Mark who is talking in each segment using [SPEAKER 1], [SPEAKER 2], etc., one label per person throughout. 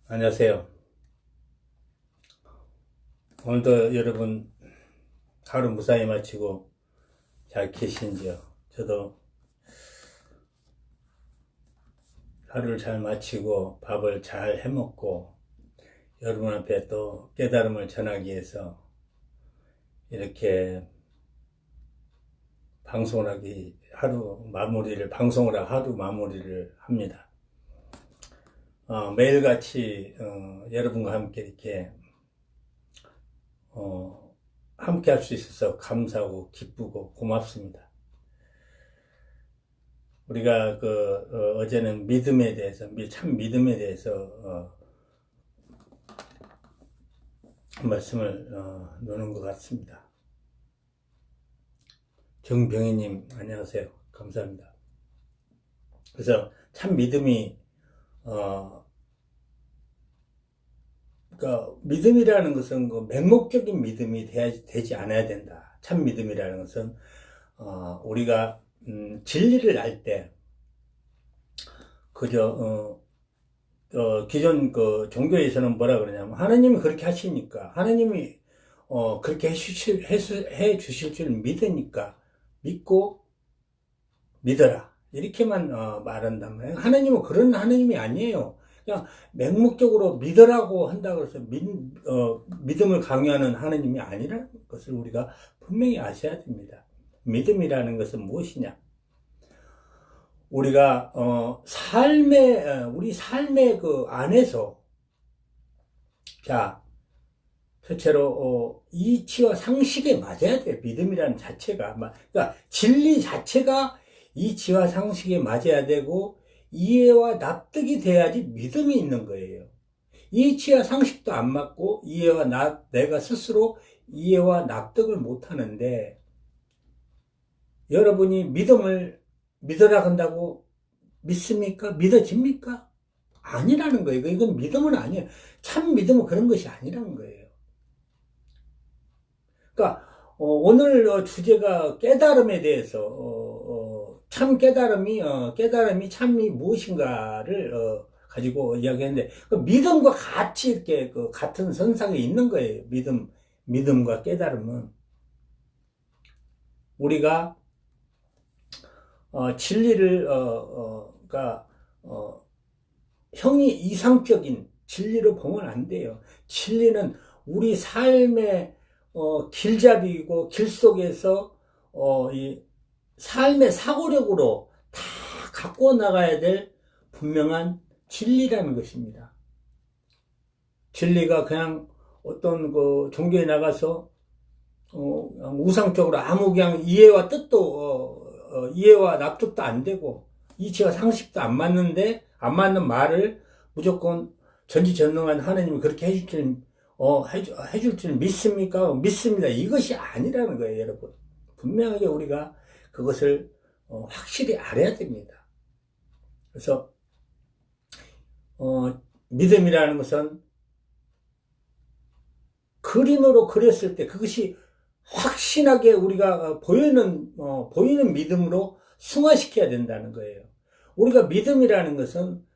[SPEAKER 1] 안녕하세요. 오늘도 여러분 하루 무사히 마치고 잘 계신지요? 저도 하루를 잘 마치고 밥을 잘 해먹고 여러분 앞에 또 깨달음을 전하기 위해서 이렇게 하루 마무리를 합니다. 매일같이 여러분과 함께 이렇게 함께 할 수 있어서 감사하고 기쁘고 고맙습니다. 우리가 어제는 믿음에 대해서, 참 믿음에 대해서 말씀을 나눈 것 같습니다. 정병희님 안녕하세요. 감사합니다. 그래서 참 믿음이 그러니까 믿음이라는 것은 맹목적인 믿음이 되지 않아야 된다. 참 믿음이라는 것은 우리가 진리를 알 때 그저 기존 종교에서는 뭐라 그러냐면 하나님이 그렇게 하시니까 하나님이 그렇게 해 주실 줄 믿으니까 믿고 믿어라 이렇게만 말한단 말이에요. 하나님은 그런 하나님이 아니에요. 그냥 맹목적으로 믿으라고 한다고 해서 믿음을 강요하는 하나님이 아니라는 것을 우리가 분명히 아셔야 됩니다. 믿음이라는 것은 무엇이냐? 우리가 우리 삶의 그 안에서 자 첫째로 이치와 상식에 맞아야 돼. 믿음이라는 자체가 그러니까 진리 자체가 이치와 상식에 맞아야 되고 이해와 납득이 돼야지 믿음이 있는 거예요. 이치와 상식도 안 맞고 내가 스스로 이해와 납득을 못 하는데 여러분이 믿음을 믿으라 한다고 믿습니까? 믿어집니까? 아니라는 거예요. 이건 믿음은 아니에요. 참 믿음은 그런 것이 아니라는 거예요. 그러니까 오늘 주제가 깨달음에 대해서 참 깨달음이 참이 무엇인가를 가지고 이야기했는데 믿음과 같이 이렇게 같은 선상에 있는 거예요. 믿음과 깨달음은 우리가 진리를 그러니까 형이 이상적인 진리로 보면 안 돼요. 진리는 우리 삶의 길잡이이고 길 속에서 이 삶의 사고력으로 다 갖고 나가야 될 분명한 진리라는 것입니다. 진리가 그냥 어떤 종교에 나가서 우상적으로 아무 그냥 이해와 납득도 안 되고 이치와 상식도 안 맞는 말을 무조건 전지전능한 하나님이 그렇게 해줄 줄 믿습니까? 믿습니다. 이것이 아니라는 거예요, 여러분. 분명하게 우리가 그것을 확실히 알아야 됩니다. 그래서 믿음이라는 것은 그림으로 그렸을 때 그것이 확신하게 우리가 보이는 믿음으로 승화시켜야 된다는 거예요. 우리가 믿음이라는 것은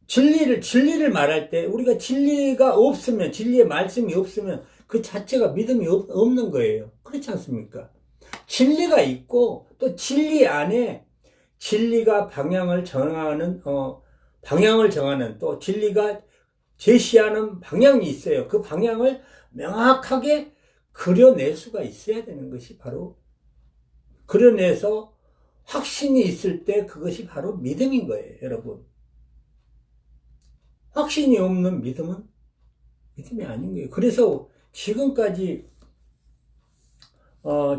[SPEAKER 1] 진리를 말할 때 우리가 진리가 없으면 진리의 말씀이 없으면 그 자체가 믿음이 없는 거예요. 그렇지 않습니까? 진리가 있고 또 진리 안에 진리가 방향을 정하는 또 진리가 제시하는 방향이 있어요. 그 방향을 명확하게 그려낼 수가 있어야 되는 것이 바로 그려내서 확신이 있을 때 그것이 바로 믿음인 거예요, 여러분. 확신이 없는 믿음은 믿음이 아닌 거예요. 그래서 지금까지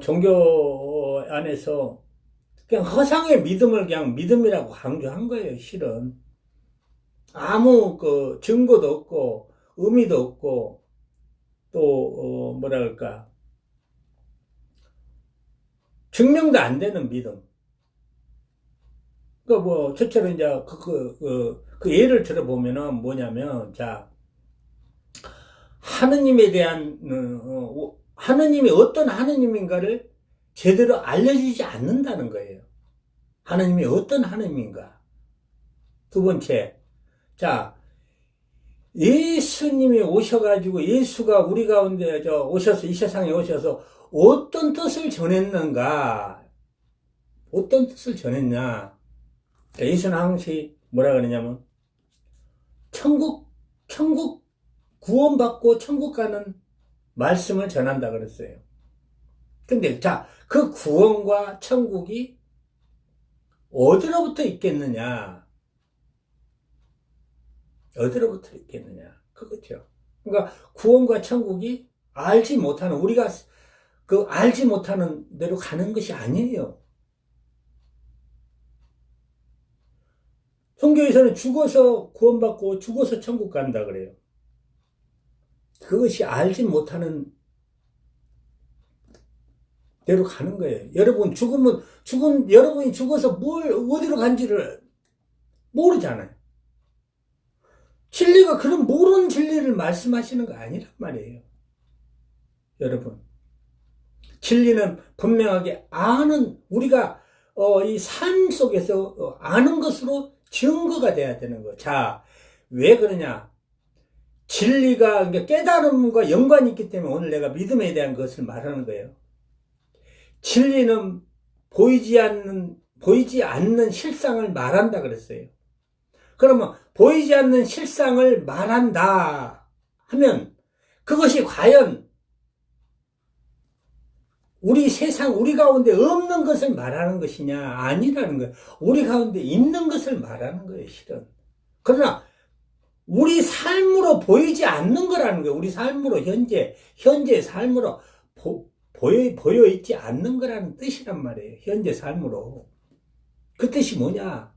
[SPEAKER 1] 종교 안에서 그냥 허상의 믿음을 그냥 믿음이라고 강조한 거예요, 실은. 아무 증거도 없고 의미도 없고 또 뭐랄까 증명도 안 되는 믿음. 첫째로 이제 그 예를 들어보면은 뭐냐면, 자, 하느님에 대한, 하느님이 어떤 하느님인가를 제대로 알려주지 않는다는 거예요. 하느님이 어떤 하느님인가. 두 번째, 자, 예수님이 오셔가지고 예수가 우리 가운데 오셔서 이 세상에 오셔서 어떤 뜻을 전했는가? 어떤 뜻을 전했냐? 예수는 항상 뭐라 그러냐면 천국 구원받고 천국 가는 말씀을 전한다 그랬어요. 근데 자, 그 구원과 천국이 어디로부터 있겠느냐? 어디로부터 있겠느냐? 그거죠. 그러니까 구원과 천국이 알지 못하는, 우리가 그 알지 못하는 대로 가는 것이 아니에요. 성경에서는 죽어서 구원받고 죽어서 천국 간다 그래요. 그것이 알지 못하는 대로 가는 거예요. 여러분, 여러분이 죽어서 어디로 간지를 모르잖아요. 진리가 그런 모르는 진리를 말씀하시는 거 아니란 말이에요. 여러분. 진리는 분명하게 아는, 우리가, 이 삶 속에서 아는 것으로 증거가 돼야 되는 거. 자, 왜 그러냐? 진리가, 그러니까 깨달음과 연관이 있기 때문에 오늘 내가 믿음에 대한 것을 말하는 거예요. 진리는 보이지 않는 실상을 말한다 그랬어요. 그러면 보이지 않는 실상을 말한다 하면 그것이 과연 우리 가운데 없는 것을 말하는 것이냐? 아니라는 거예요. 우리 가운데 있는 것을 말하는 거예요, 실은. 그러나 우리 삶으로 보이지 않는 거라는 거예요. 우리 삶으로 현재 삶으로 보여 있지 않는 거라는 뜻이란 말이에요. 현재 삶으로. 그 뜻이 뭐냐?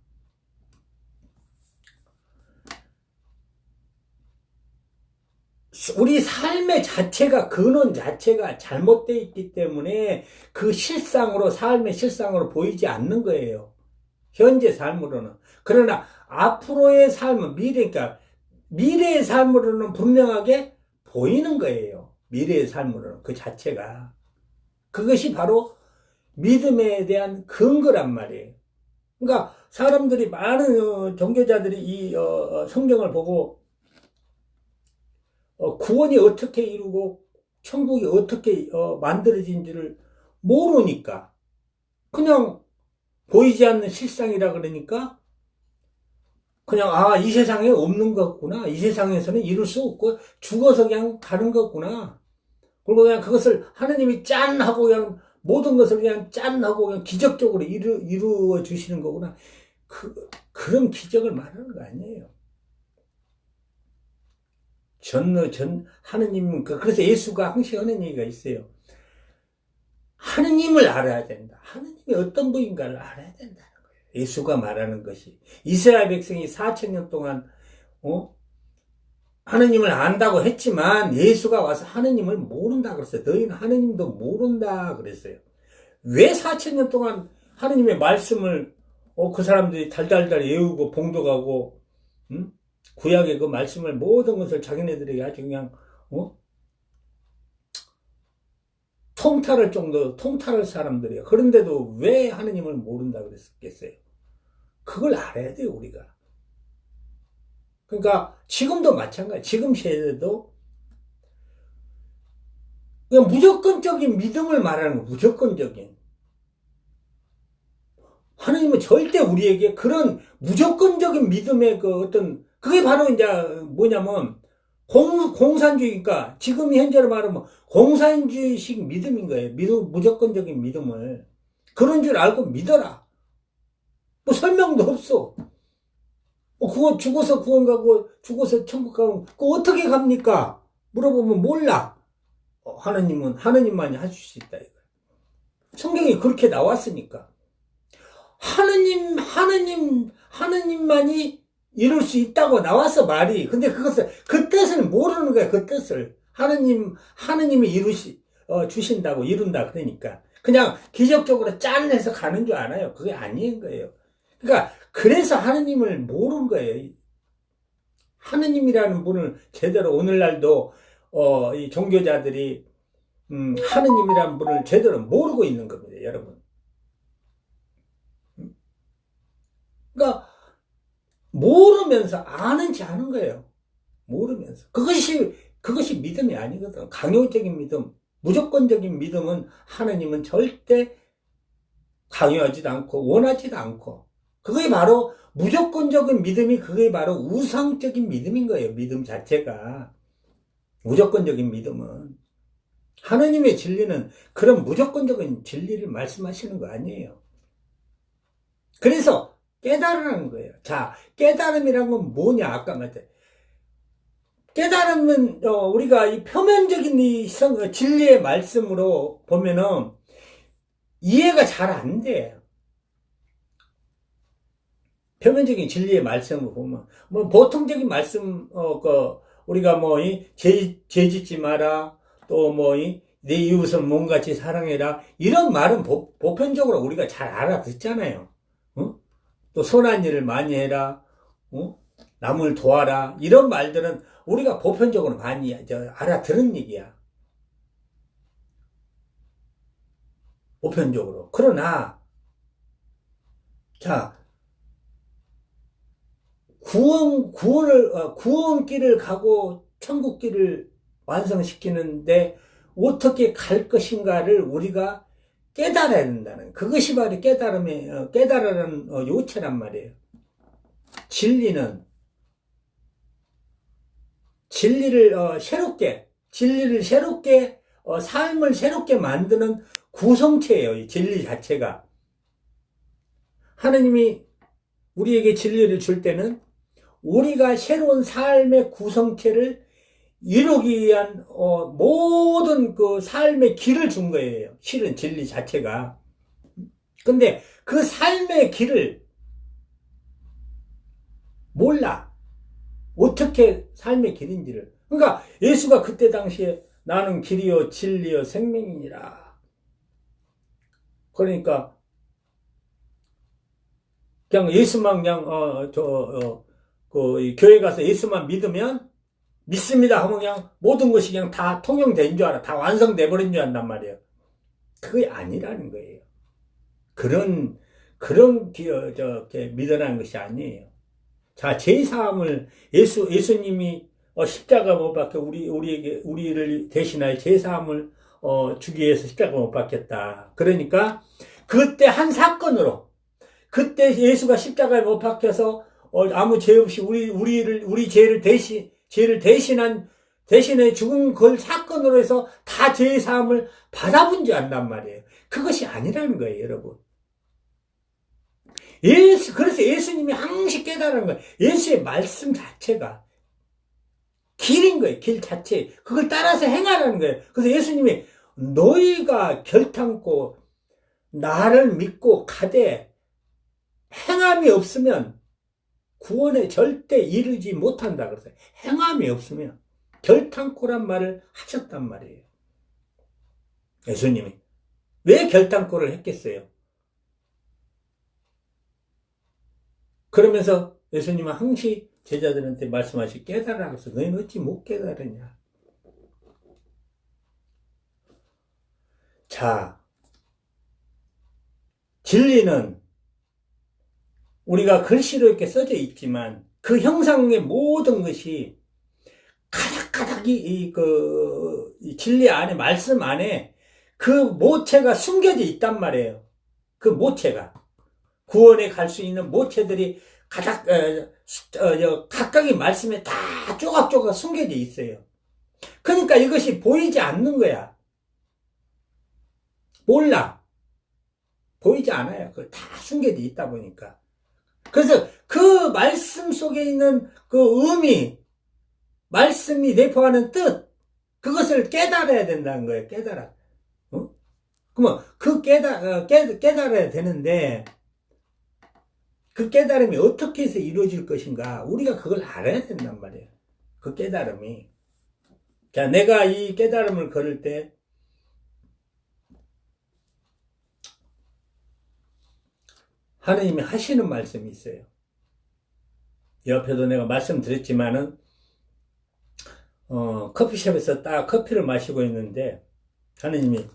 [SPEAKER 1] 우리 삶의 자체가, 근원 자체가 잘못되어 있기 때문에 그 삶의 실상으로 보이지 않는 거예요. 현재 삶으로는. 그러나 앞으로의 삶은 그러니까 미래의 삶으로는 분명하게 보이는 거예요. 미래의 삶으로는 그 자체가. 그것이 바로 믿음에 대한 근거란 말이에요. 그러니까 사람들이 많은 종교자들이 이 성경을 보고 구원이 어떻게 이루고 천국이 어떻게 만들어진지를 모르니까 그냥 보이지 않는 실상이라 그러니까 그냥 이 세상에 없는 거구나. 이 세상에서는 이룰 수 없고 죽어서 그냥 가는 거구나. 그리고 그냥 그것을 하느님이 짠 하고 그냥 모든 것을 그냥 짠 하고 그냥 기적적으로 이루어 주시는 거구나. 그런 기적을 말하는 거 아니에요. 하느님은, 그래서 예수가 항상 하는 얘기가 있어요. 하느님을 알아야 된다. 하느님이 어떤 분인가를 알아야 된다는 거예요. 예수가 말하는 것이. 이스라엘 백성이 4,000년 동안, 하느님을 안다고 했지만 예수가 와서 하느님을 모른다 그랬어요. 너희는 하느님도 모른다 그랬어요. 왜 4,000년 동안 하느님의 말씀을 그 사람들이 달달달 외우고 봉독하고 구약의 그 말씀을 모든 것을 자기네들에게 아주 그냥 통탈할 사람들이에요. 그런데도 왜 하느님을 모른다 그랬겠어요? 그걸 알아야 돼요, 우리가. 그러니까 지금도 마찬가지. 지금 세대도 그냥 무조건적인 믿음을 말하는 거. 무조건적인. 하느님은 절대 우리에게 그런 무조건적인 믿음의 그게 바로 이제 뭐냐면 공산주의니까 지금 현재로 말하면 공산주의식 믿음인 거예요. 무조건적인 믿음을. 그런 줄 알고 믿어라. 뭐 설명도 없어. 그거 죽어서 구원 가고 죽어서 천국 가고 그거 어떻게 갑니까? 물어보면 몰라. 하느님만이 하실 수 있다 이거. 성경이 그렇게 나왔으니까. 하느님만이 이룰 수 있다고 나왔어 말이. 근데 그 뜻을 모르는 거야. 그 뜻을 하느님이 주신다고 이룬다 그러니까 그냥 기적적으로 짠 해서 가는 줄 알아요. 그게 아닌 거예요. 그러니까 그래서 하느님을 모르는 거예요. 하느님이라는 분을 제대로 오늘날도 이 종교자들이 하느님이라는 분을 제대로 모르고 있는 겁니다, 여러분. 그러니까 모르면서 아는 체 하는 거예요. 모르면서. 그것이 믿음이 아니거든. 강요적인 믿음, 무조건적인 믿음은 하느님은 절대 강요하지도 않고 원하지도 않고, 그게 바로 무조건적인 믿음이, 그게 바로 우상적인 믿음인 거예요. 믿음 자체가. 무조건적인 믿음은. 하느님의 진리는 그런 무조건적인 진리를 말씀하시는 거 아니에요. 그래서 깨달으라는 거예요. 자, 깨달음이란 건 뭐냐? 아까 말했죠. 깨달음은 우리가 이 표면적인 이 진리의 말씀으로 보면은 이해가 잘 안 돼요. 표면적인 진리의 말씀을 보면 뭐 보통적인 말씀 우리가 뭐 죄짓지 마라, 또 뭐 내 이웃을 몸같이 사랑해라, 이런 말은 보편적으로 우리가 잘 알아듣잖아요. 어? 또 선한 일을 많이 해라, 남을 도와라, 이런 말들은 우리가 보편적으로 많이 알아들은 얘기야. 보편적으로. 그러나 자, 구원길을 가고 천국길을 완성시키는데 어떻게 갈 것인가를 우리가 깨달아야 된다는, 그것이 바로 깨달으라는 요체란 말이에요. 진리를 새롭게, 삶을 새롭게 만드는 구성체예요. 이 진리 자체가. 하느님이 우리에게 진리를 줄 때는 우리가 새로운 삶의 구성체를 이루기 위한 모든 그 삶의 길을 준 거예요. 실은 진리 자체가. 근데 그 삶의 길을 몰라. 어떻게 삶의 길인지를. 그러니까 예수가 그때 당시에 나는 길이요 진리요 생명이니라. 그러니까 그냥 예수만 교회 가서 예수만 믿습니다 하면 그냥 모든 것이 그냥 다 통용된 줄 알아. 다 완성돼 버린 줄 안단 말이에요. 그게 아니라는 거예요. 그런 믿으라는 것이 아니에요. 자, 제사함을 예수님이 십자가 못 박혀 우리를 대신하여 제사함을 주기 위해서 십자가 못 박혔다. 그러니까 그때 한 사건으로, 그때 예수가 십자가에 못 박혀서 아무 죄 없이 우리 죄를 대신해 죽은 그 사건으로 해서 다 죄의 사함을 받아본 줄 안단 말이에요. 그것이 아니라는 거예요, 여러분. 그래서 예수님이 항상 깨달은 거예요. 예수의 말씀 자체가 길인 거예요, 길 자체. 그걸 따라서 행하라는 거예요. 그래서 예수님이 너희가 결탄코 나를 믿고 가되 행함이 없으면 구원에 절대 이르지 못한다 그랬어요. 행함이 없으면. 결탄코란 말을 하셨단 말이에요. 예수님이. 왜 결탄코를 했겠어요? 그러면서 예수님은 항상 제자들한테 말씀하시 깨달으라고 해서 너희는 어찌 못 깨달으냐. 자, 진리는 우리가 글씨로 이렇게 써져 있지만 그 형상의 모든 것이 가닥가닥 이 진리 안에, 말씀 안에 그 모체가 숨겨져 있단 말이에요. 그 모체가. 구원에 갈 수 있는 모체들이 각각의 말씀에 다 조각조각 숨겨져 있어요. 그러니까 이것이 보이지 않는 거야. 몰라. 보이지 않아요. 그 다 숨겨져 있다 보니까. 그래서 그 말씀 속에 있는 그 의미, 말씀이 내포하는 뜻, 그것을 깨달아야 된다는 거예요. 깨달아. 그러면 깨달아야 되는데, 그 깨달음이 어떻게 해서 이루어질 것인가, 우리가 그걸 알아야 된단 말이에요. 그 깨달음이. 자, 내가 이 깨달음을 걸을 때 하느님이 하시는 말씀이 있어요. 옆에도 내가 말씀드렸지만은 커피숍에서 딱 커피를 마시고 있는데 하느님이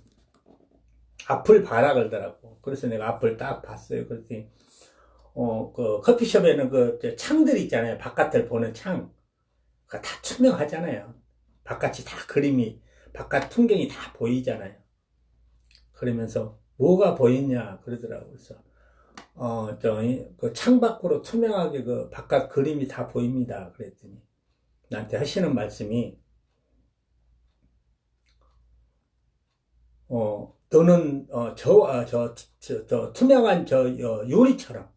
[SPEAKER 1] 앞을 봐라 그러더라고. 그래서 내가 앞을 딱 봤어요. 그랬더니 그 커피숍에는 그 창들 있잖아요. 바깥을 보는 창. 다 투명하잖아요. 바깥이 다 그림이, 바깥 풍경이 다 보이잖아요. 그러면서 뭐가 보이냐 그러더라고요. 그래서 그 창밖으로 투명하게 그 바깥 그림이 다 보입니다. 그랬더니 나한테 하시는 말씀이 너는 저 투명한 유리처럼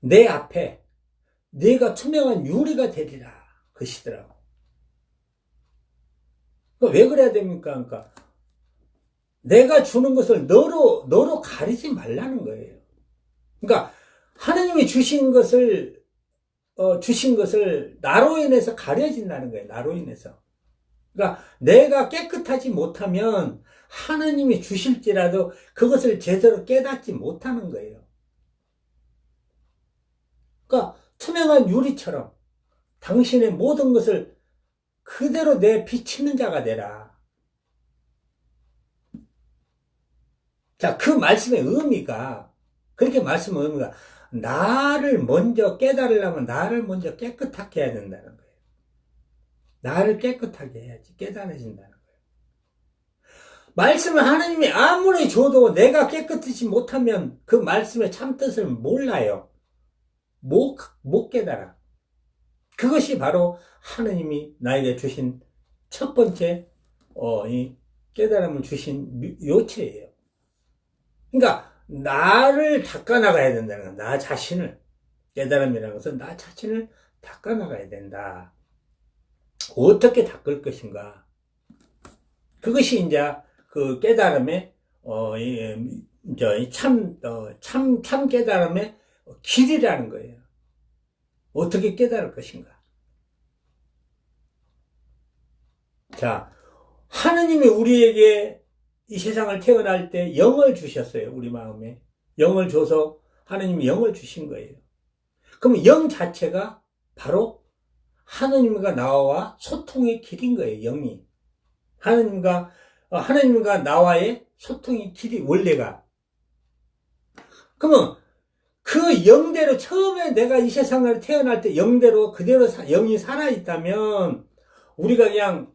[SPEAKER 1] 내 앞에 네가 투명한 유리가 되리라 그러시더라고. 왜 그래야 됩니까? 그러니까 내가 주는 것을 너로 가리지 말라는 거예요. 그러니까 하나님이 주신 것을 나로 인해서 가려진다는 거예요. 나로 인해서. 그러니까 내가 깨끗하지 못하면 하나님이 주실지라도 그것을 제대로 깨닫지 못하는 거예요. 그러니까 투명한 유리처럼 당신의 모든 것을 그대로 내 비치는 자가 되라. 자, 그 말씀의 의미가, 그렇게 말씀의 의미가, 나를 먼저 깨달으려면 나를 먼저 깨끗하게 해야 된다는 거예요. 나를 깨끗하게 해야지 깨달아진다는 거예요. 말씀을 하나님이 아무리 줘도 내가 깨끗하지 못하면 그 말씀의 참뜻을 몰라요. 못 깨달아. 그것이 바로 하나님이 나에게 주신 첫 번째, 이 깨달음을 주신 요체예요. 그러니까 나를 닦아나가야 된다는 거야. 나 자신을. 깨달음이라는 것은 나 자신을 닦아나가야 된다. 어떻게 닦을 것인가. 그것이 이제 그 깨달음의 참 깨달음의 길이라는 거예요. 어떻게 깨달을 것인가. 자, 하느님이 우리에게 이 세상을 태어날 때 영을 주셨어요. 우리 마음에. 영을 줘서 하느님이 영을 주신 거예요. 그럼 영 자체가 바로 하느님과 나와 소통의 길인 거예요. 영이. 하느님과 나와의 소통의 길이 원래가. 그러면 그 영대로 처음에 내가 이 세상을 태어날 때 영대로 그대로 영이 살아있다면 우리가 그냥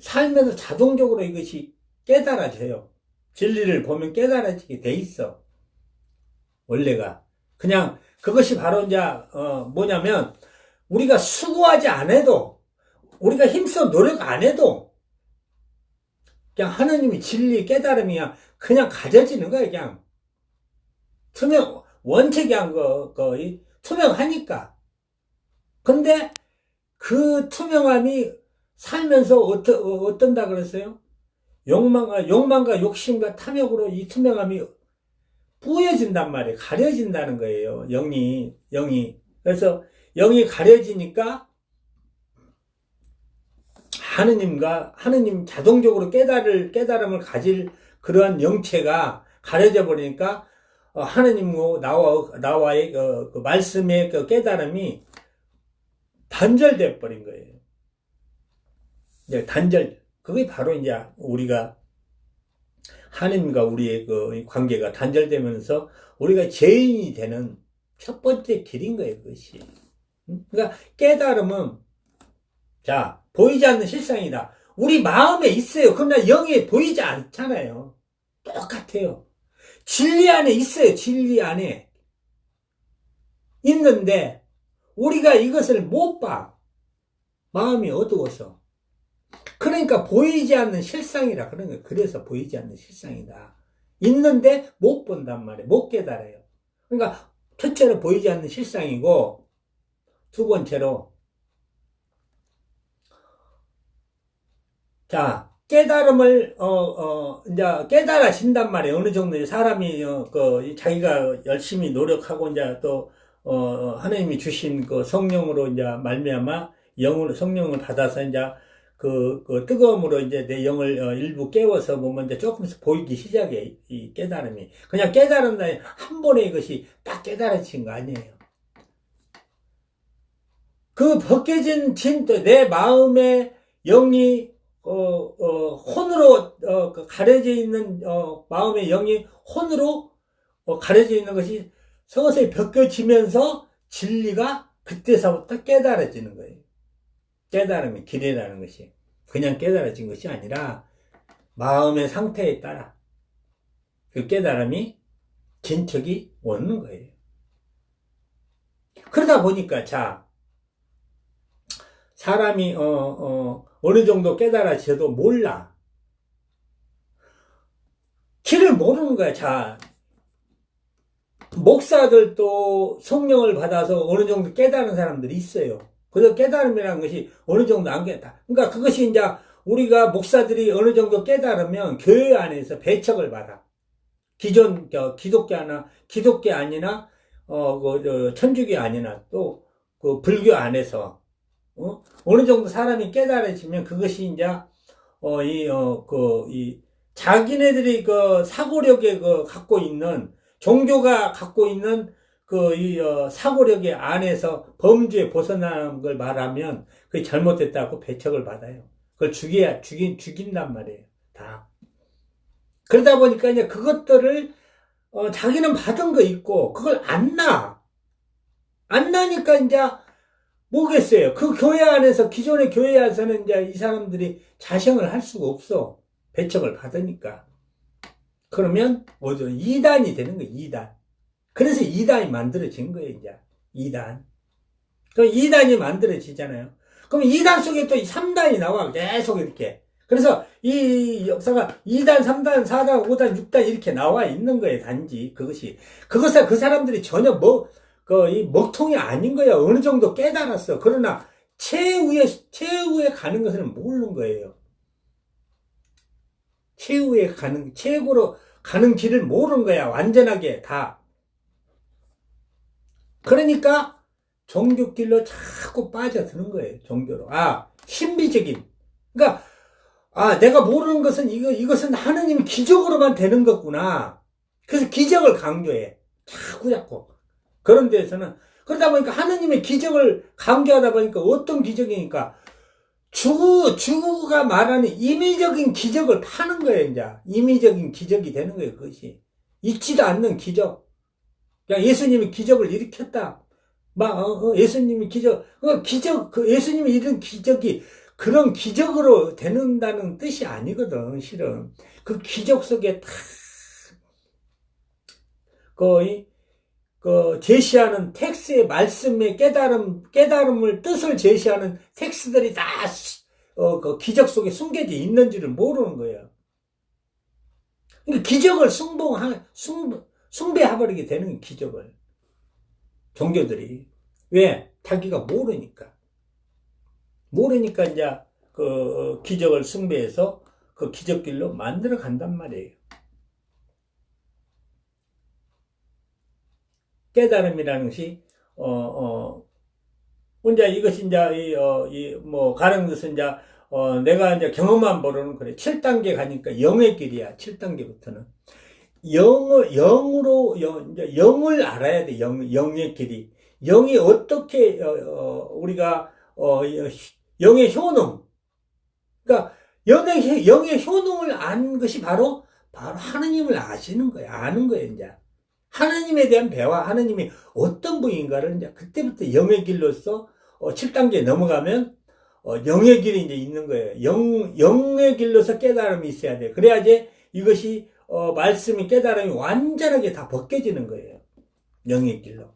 [SPEAKER 1] 살면서 자동적으로 이것이 깨달아져요. 진리를 보면 깨달아지게 돼 있어. 원래가. 그냥 그것이 바로 이제 뭐냐면 우리가 수고하지 않아도 우리가 힘써 노력 안 해도 그냥 하나님이 진리 깨달음이 그냥 가져지는 거예요. 그냥 원체 그냥 투명하니까. 근데 그 투명함이 살면서 어떤다 그랬어요? 욕망과 욕심과 탐욕으로 이 투명함이 뿌여진단 말이에요. 가려진다는 거예요. 영이. 그래서 영이 가려지니까 하느님 자동적으로 깨달음을 가질 그러한 영체가 가려져 버리니까 하느님과 나와의 그 말씀의 그 깨달음이 단절돼 버린 거예요. 이제 그게 바로 이제 우리가 하느님과 우리의 그 관계가 단절되면서 우리가 죄인이 되는 첫 번째 길인 거예요, 그것이. 그러니까 깨달음은, 자, 보이지 않는 실상이다. 우리 마음에 있어요. 그러나 영이 보이지 않잖아요. 똑같아요. 진리 안에 있어요, 진리 안에. 있는데, 우리가 이것을 못 봐. 마음이 어두워서. 그러니까 보이지 않는 실상이라 그런 거예요. 그래서 보이지 않는 실상이다. 있는데 못 본단 말이에요. 못 깨달아요. 그러니까 첫째로 보이지 않는 실상이고 두 번째로 자 깨달음을 이제 깨달아진단 말이에요. 어느 정도 사람이 자기가 열심히 노력하고 이제 또 하나님이 주신 그 성령으로 이제 말미암아 성령을 받아서 이제 그 뜨거움으로 이제 내 영을 일부 깨워서 보면 이제 조금씩 보이기 시작해, 이 깨달음이. 그냥 깨달은다, 한 번에 이것이 딱 깨달아진 거 아니에요. 그 벗겨진 내 마음의 영이, 혼으로, 가려져 있는, 마음의 영이 혼으로 가려져 있는 것이 서서히 벗겨지면서 진리가 그때서부터 깨달아지는 거예요. 깨달음의 길이라는 것이 그냥 깨달아진 것이 아니라 마음의 상태에 따라 그 깨달음이 진척이 오는 거예요. 그러다 보니까 자 사람이 어느 정도 깨달아져도 몰라. 길을 모르는 거야. 자 목사들도 성령을 받아서 어느 정도 깨달은 사람들이 있어요. 그래서 깨달음이라는 것이 어느 정도 안 깨달아. 그러니까 그것이 이제 우리가 목사들이 어느 정도 깨달으면 교회 안에서 배척을 받아. 기존 기독교 아니나 천주교 아니나 또 그 불교 안에서 어느 정도 사람이 깨달아지면 그것이 이제 이 자기네들이 그 사고력에 갖고 있는 종교가 갖고 있는 사고력의 안에서 범주에 벗어나는 걸 말하면 그게 잘못됐다고 배척을 받아요. 그걸 죽인단 말이에요. 다. 그러다 보니까 이제 그것들을 자기는 받은 거 있고 그걸 안 나니까 이제 뭐겠어요. 그 교회 안에서 기존의 교회에서는 이제 이 사람들이 자생을 할 수가 없어. 배척을 받으니까. 그러면 뭐죠? 2단이 되는 거예요. 2단. 그래서 2단이 만들어진 거예요. 이제 2단. 그럼 2단이 만들어지잖아요. 그럼 2단 속에 또 3단이 나와. 계속 이렇게. 그래서 이 역사가 2단, 3단, 4단, 5단, 6단 이렇게 나와 있는 거예요. 단지 그것을 그 사람들이 전혀 이 먹통이 아닌 거야. 어느 정도 깨달았어. 그러나 최후에 가는 것은 모르는 거예요. 최고로 가는 길을 모르는 거야. 완전하게 다. 그러니까 종교길로 자꾸 빠져드는 거예요. 종교로. 신비적인. 그러니까 내가 모르는 것은 이것은 하느님 기적으로만 되는 거구나. 그래서 기적을 강조해. 자꾸. 그런 데에서는 그러다 보니까 하느님의 기적을 강조하다 보니까 어떤 기적이니까 주가 말하는 임의적인 기적을 파는 거예요. 이제 임의적인 기적이 되는 거예요. 그것이 있지도 않는 기적. 그냥 예수님이 기적을 일으켰다. 예수님이 예수님이 이런 기적이 그런 기적으로 되는다는 뜻이 아니거든. 실은 그 기적 속에 다 제시하는 텍스트의 말씀의 깨달음을 뜻을 제시하는 텍스트들이 다 그 기적 속에 숨겨져 있는 줄을 모르는 거예요. 그러니까 기적을 숭배해버리게 되는 거예요. 기적을 종교들이. 왜? 자기가 모르니까 이제 그 기적을 숭배해서 그 기적길로 만들어 간단 말이에요. 깨달음이라는 것이 이제 이것이 이제 가는 것은 이제 내가 이제 경험한 바로는 그래. 7단계 가니까 영의 길이야. 7단계부터는 영을 알아야 돼. 영의 길이. 영이 어떻게 우리가 영의 효능. 그러니까 영의 효능을 아는 것이 바로 하느님을 아시는 거야. 아는 거예요, 이제. 하나님에 대한 배화, 하나님이 어떤 분인가를 이제 그때부터 영의 길로서 7단계 넘어가면 영의 길이 이제 있는 거예요. 영의 길로서 깨달음이 있어야 돼. 그래야지 이것이 말씀이 깨달음이 완전하게 다 벗겨지는 거예요. 영의 길로.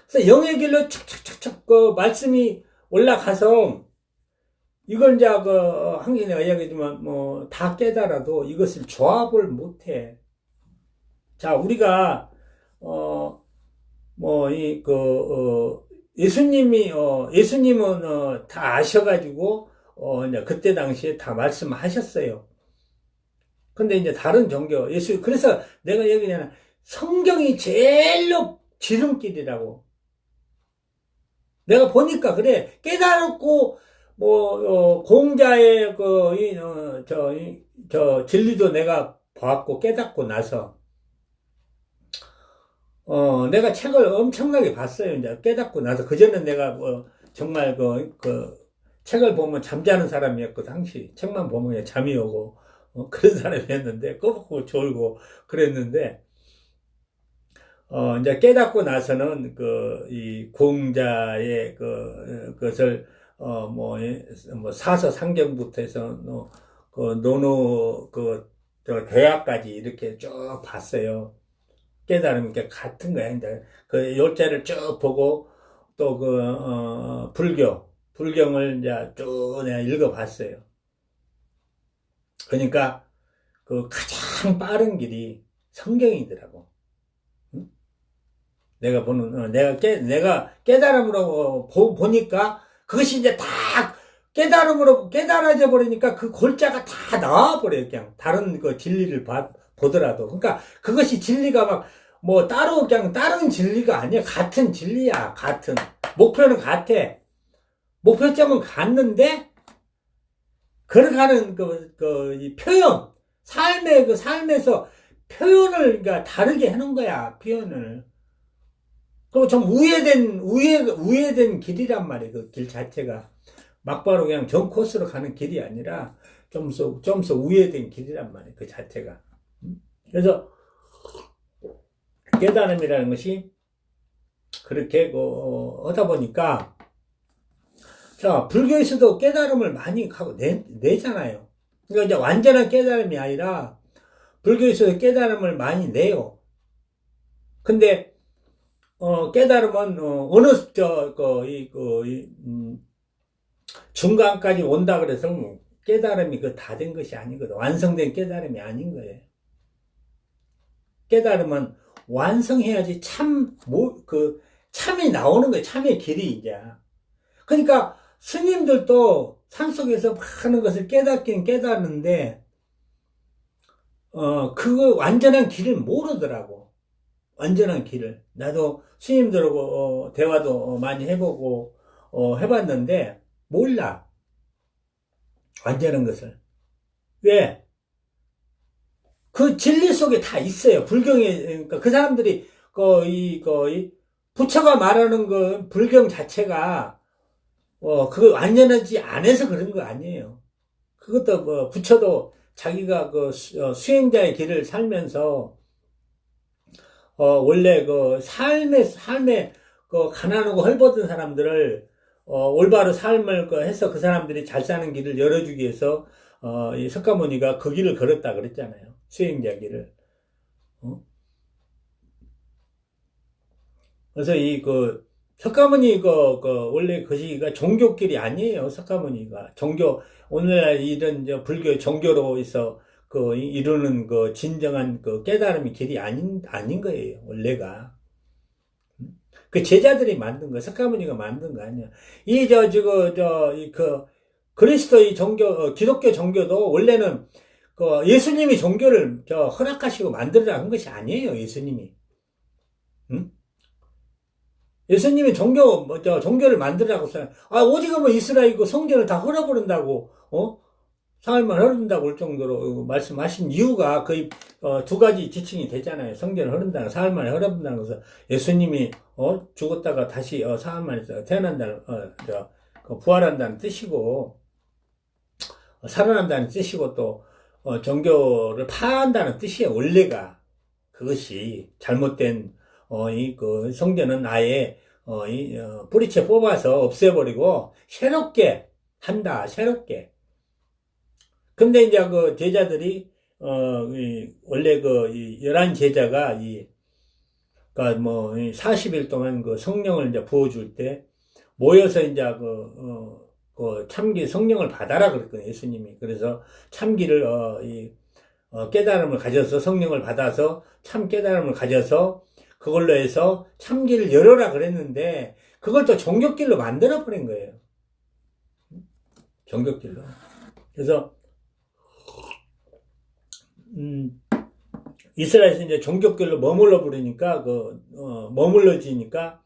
[SPEAKER 1] 그래서 영의 길로 척척척척 말씀이 올라가서 이걸 이제 항상 내가 이야기하지만 다 깨달아도 이것을 조합을 못해. 자, 우리가 예수님은 다 아셔가지고 이제 그때 당시에 다 말씀하셨어요. 근데 이제 다른 종교 그래서 내가 얘기하잖아. 성경이 제일로 지름길이라고. 내가 보니까 그래. 깨달았고 공자의 진리도 내가 봤고 깨닫고 나서 내가 책을 엄청나게 봤어요. 이제 깨닫고 나서 그전엔 내가 정말 책을 보면 잠자는 사람이었고 당시 책만 보면 잠이 오고 그런 사람이었는데, 꺼먹고 졸고 그랬는데, 이제 깨닫고 나서는 이 공자의 그것을, 뭐 사서 상경부터 해서, 논어, 저 대학까지 이렇게 쭉 봤어요. 깨달음이 이렇게 같은 거야. 이제 그 요자를 쭉 보고, 또 불경을 이제 쭉 내가 읽어봤어요. 그러니까 그 가장 빠른 길이 성경이더라고. 응? 내가 깨달음으로 보니까 그것이 이제 다 깨달음으로 깨달아져 버리니까 그 골자가 다 나와 버려요. 그냥 다른 그 진리를 보더라도. 그러니까 그것이 진리가 막 뭐 따로 그냥 다른 진리가 아니야. 같은 진리야. 같은 목표는 같아. 목표점은 같는데 걸어가는 이 표현, 삶에서 표현을, 그러니까 다르게 하는 거야, 표현을. 그리고 좀 우회된 길이란 말이야, 그 길 자체가. 막바로 그냥 전 코스로 가는 길이 아니라, 좀 더 우회된 길이란 말이야, 그 자체가. 그래서, 깨달음이라는 것이, 그렇게, 하다 보니까, 자, 불교에서도 깨달음을 많이 가고 내잖아요. 그러니까 이제 완전한 깨달음이 아니라 불교에서도 깨달음을 많이 내요. 근데 깨달음은 어느 중간까지 온다 그래서 깨달음이 다 된 것이 아니거든. 완성된 깨달음이 아닌 거예요. 깨달음은 완성해야지 참이 나오는 거예요. 참의 길이 이제. 그러니까 스님들도 산속에서 하는 것을 깨닫긴 깨닫는데, 그거 완전한 길을 모르더라고. 완전한 길을. 나도 스님들하고, 대화도 많이 해보고, 해봤는데, 몰라. 완전한 것을. 왜? 그 진리 속에 다 있어요. 불경에, 그러니까 그 사람들이, 이 부처가 말하는 불경 자체가, 그거 완전하지 않아서 그런 거 아니에요. 그것도, 부처도 자기가 수행자의 길을 살면서, 원래 삶에, 가난하고 헐벗은 사람들을, 올바로 삶을 해서 그 사람들이 잘 사는 길을 열어주기 위해서, 이 석가모니가 그 길을 걸었다 그랬잖아요. 수행자 길을. 그래서 석가모니 원래 그시가 종교길이 아니에요. 석가모니가 오늘날 이런 불교 종교로 해서 이루는 진정한 깨달음의 길이 아닌 거예요. 원래가 그 제자들이 만든 거, 석가모니가 만든 거 아니야. 그리스도의 종교, 기독교 종교도 원래는 예수님이 종교를 허락하시고 만들으라 한 것이 아니에요. 예수님이. 응? 예수님이 종교를 만들라고 써요. 오직은 이스라엘이고 성전을 다 헐어버린다고, 사흘만 헐은다고 할 정도로 말씀하신 이유가 거의, 두 가지 지칭이 되잖아요. 성전을 헐은다는, 사흘 만에 헐어본다는 것은 예수님이, 죽었다가 다시, 사흘 만에 태어난다는, 부활한다는 뜻이고, 살아난다는 뜻이고 또, 종교를 파한다는 뜻이에요. 원래가. 그것이 잘못된, 성전은 아예, 뿌리채 뽑아서 없애버리고, 새롭게 한다, 새롭게. 근데 이제 제자들이, 원래 11제자가, 40일 동안 성령을 이제 부어줄 때, 모여서 이제 참기 성령을 받아라 그랬거든요, 예수님이. 그래서 참기를, 깨달음을 가져서 성령을 받아서 참 깨달음을 가져서 그걸로 해서 참기를 열어라 그랬는데 그걸 또 종교길로 만들어 버린 거예요. 종교길로. 그래서 이스라엘에서 이제 종교길로 머물러 버리니까 머물러지니까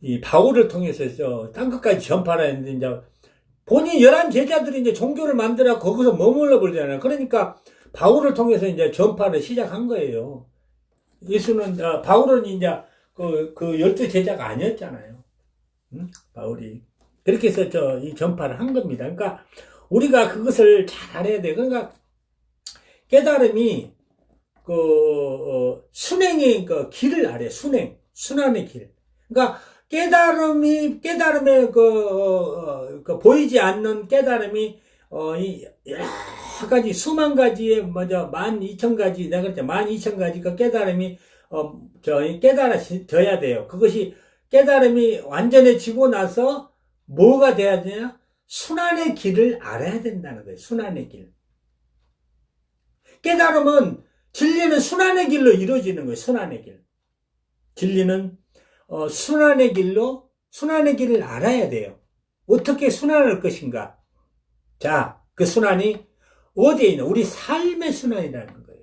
[SPEAKER 1] 이 바울을 통해서 땅끝까지 전파라 했는데 이제 본인 11제자들이 이제 종교를 만들어 거기서 머물러 버리잖아요. 그러니까 바울을 통해서 이제 전파를 시작한 거예요. 바울은 이제 그 12제자가 아니었잖아요. 응? 바울이. 그렇게 해서 이 전파를 한 겁니다. 그러니까 우리가 그것을 잘 알아야 돼. 그러니까 깨달음이 순행의 길을 알아요. 순환의 길. 그러니까 깨달음의 보이지 않는 깨달음이 여러 가지 수만 가지의 먼저 12,000가지 내가 그랬죠. 12,000가지가 깨달음이 깨달아져야 돼요. 그것이 깨달음이 완전해지고 나서 뭐가 돼야 되냐? 순환의 길을 알아야 된다는 거예요. 순환의 길. 깨달음은 진리는 순환의 길로 이루어지는 거예요. 순환의 길. 진리는 순환의 길을 알아야 돼요. 어떻게 순환할 것인가? 자, 그 순환이 어디에 있나? 우리 삶의 순환이라는 거예요.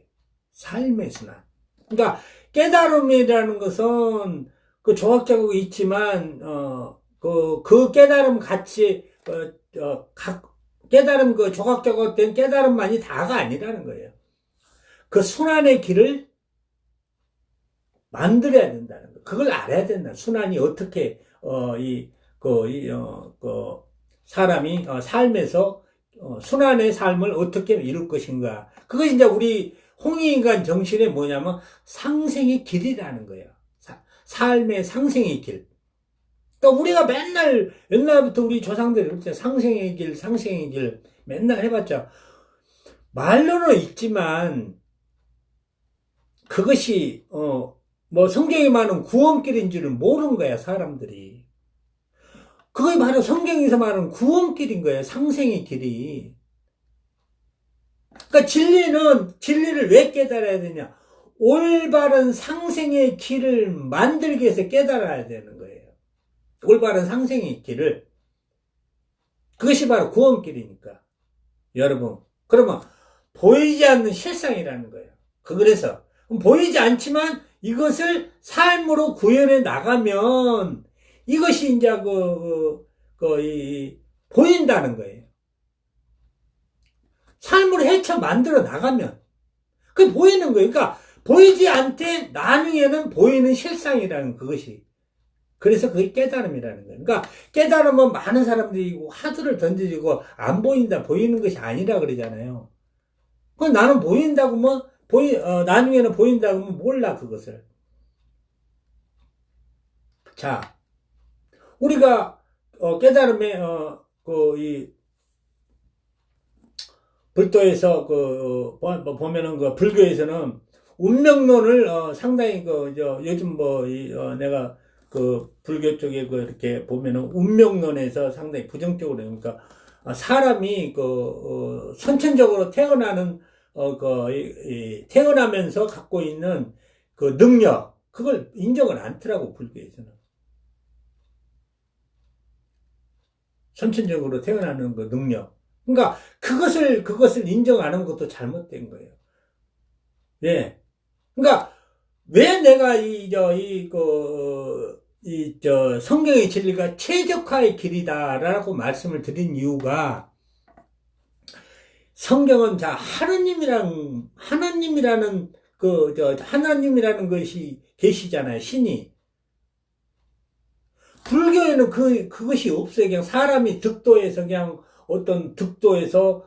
[SPEAKER 1] 삶의 순환. 그러니까 깨달음이라는 것은 그 조각적으로 있지만 그 깨달음 같이 깨달음 그 조각적으로 된 깨달음만이 다가 아니라는 거예요. 그 순환의 길을 만들어야 된다는 거예요. 그걸 알아야 된다. 순환이 어떻게 사람이 삶에서 순환의 삶을 어떻게 이룰 것인가. 그것이 이제 우리 홍익인간 정신의 뭐냐면 상생의 길이라는 거예요. 삶의 상생의 길. 그러니까 우리가 맨날 옛날부터 우리 조상들이 그랬죠. 상생의 길 맨날 해봤죠. 말로는 있지만 그것이 뭐 성경에 말하는 구원길인 줄은 모르는 거야 사람들이. 그게 바로 성경에서 말하는 구원길인 거예요. 상생의 길이. 그러니까 진리를 왜 깨달아야 되냐? 올바른 상생의 길을 만들기 위해서 깨달아야 되는 거예요. 올바른 상생의 길을. 그것이 바로 구원길이니까. 여러분, 그러면 보이지 않는 실상이라는 거예요. 그래서 보이지 않지만 이것을 삶으로 구현해 나가면 이것이 이제 보인다는 거예요. 삶으로 헤쳐 만들어 나가면 그게 보이는 거예요. 그러니까 보이지 않되 나중에는 보이는 실상이라는 그것이. 그래서 그게 깨달음이라는 거예요. 그러니까 깨달음은 많은 사람들이 화두를 던지고 안 보인다, 보이는 것이 아니라 그러잖아요. 그 나는 보인다고 나중에는 보인다고 하면 몰라 그것을. 자, 우리가 깨달음에 불도에서 보면은 불교에서는 운명론을 상당히 요즘 내가 불교 쪽에 이렇게 보면은 운명론에서 상당히 부정적으로 그러니까 사람이 선천적으로 태어나면서 갖고 있는 그 능력 그걸 인정을 않더라고 불교에서는. 선천적으로 태어나는 그 능력. 그러니까 그것을 인정하는 것도 잘못된 거예요. 예. 그러니까 왜 내가 성경의 진리가 최적화의 길이다라고 말씀을 드린 이유가 성경은 하나님이라는 것이 계시잖아요. 신이. 불교에는 그것이 없어요. 그냥 사람이 득도에서 그냥 어떤 득도에서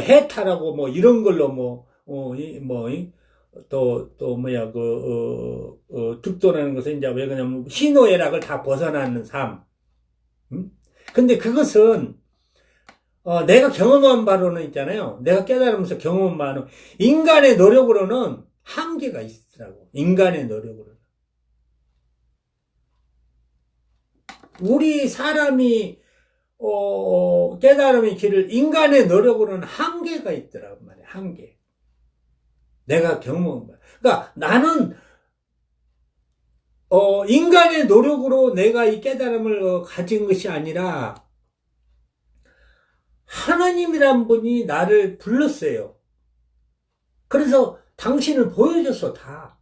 [SPEAKER 1] 해탈하고 이런 걸로 득도라는 것은 이제 왜 그러냐면 희노애락을 다 벗어나는 삶. 근데 그것은 내가 경험한 바로는 있잖아요. 내가 깨달으면서 경험한 바로는 인간의 노력으로는 한계가 있더라고. 인간의 노력으로는. 우리 사람이 깨달음의 길을 인간의 노력으로는 한계가 있더라고 말이야. 한계. 내가 경험한 바. 그러니까 나는 인간의 노력으로 내가 이 깨달음을 가진 것이 아니라 하나님이란 분이 나를 불렀어요. 그래서 당신을 보여줬어 다.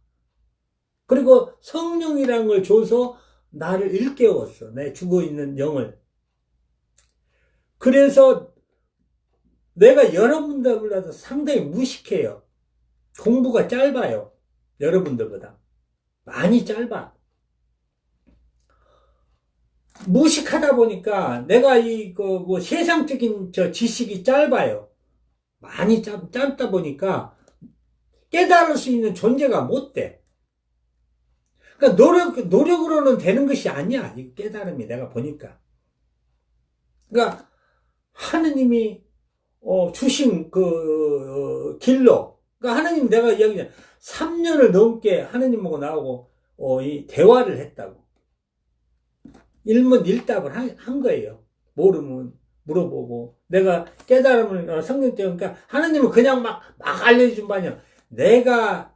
[SPEAKER 1] 그리고 성령이라는 걸 줘서 나를 일깨웠어. 내 죽어있는 영을. 그래서 내가 여러분들보다 상당히 무식해요. 공부가 짧아요. 여러분들보다. 많이 짧아. 무식하다 보니까 내가 뭐 세상적인 지식이 짧아요. 많이 짧다 보니까 깨달을 수 있는 존재가 못 돼. 그러니까 노력으로는 되는 것이 아니야. 이 깨달음이 내가 보니까. 그러니까 하느님이 주신 길로. 그러니까 하느님 내가 이야기했잖아. 3년을 넘게 하느님하고 나하고 이 대화를 했다고. 일문일답을 한 거예요. 모르면 물어보고. 내가 깨달음을 성령 때, 그러니까 하느님은 그냥 막 알려준 바 아니야. 내가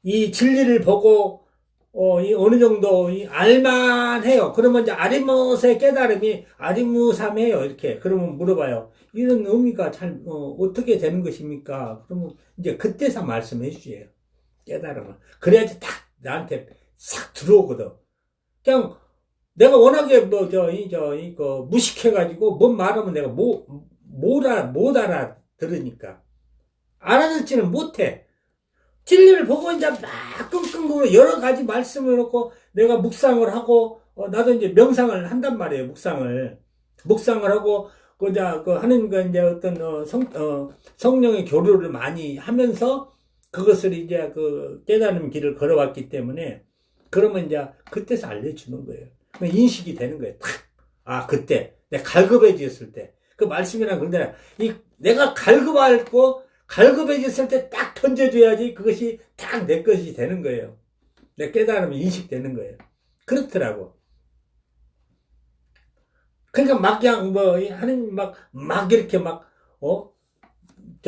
[SPEAKER 1] 이 진리를 보고 어느 정도 알만해요. 그러면 이제 아리무사의 깨달음이 아리무삼해요. 이렇게. 그러면 물어봐요. 이런 의미가 어떻게 되는 것입니까? 그러면 이제 그때서 말씀해 주세요. 깨달음을. 그래야지 딱 나한테 싹 들어오거든. 그냥 내가 워낙에 무식해가지고 뭔 말하면 내가 못 알아들으니까. 알아듣지는 못해. 진리를 보고 이제 막 끙끙거려 여러 가지 말씀을 놓고 내가 묵상을 하고 나도 이제 명상을 한단 말이에요. 묵상을 하고 하느님과 이제 어떤 성령의 교류를 많이 하면서 그것을 이제 깨달음 길을 걸어왔기 때문에 그러면 이제 그때서 알려주는 거예요. 인식이 되는 거예요. 딱. 그때 내가 갈급해졌을 때 그 말씀이란 그런데 내가 갈급해졌을 때 딱 던져줘야지 그것이 딱 내 것이 되는 거예요. 내 깨달음이 인식되는 거예요. 그렇더라고. 그러니까 막 그냥 하느님 막 이렇게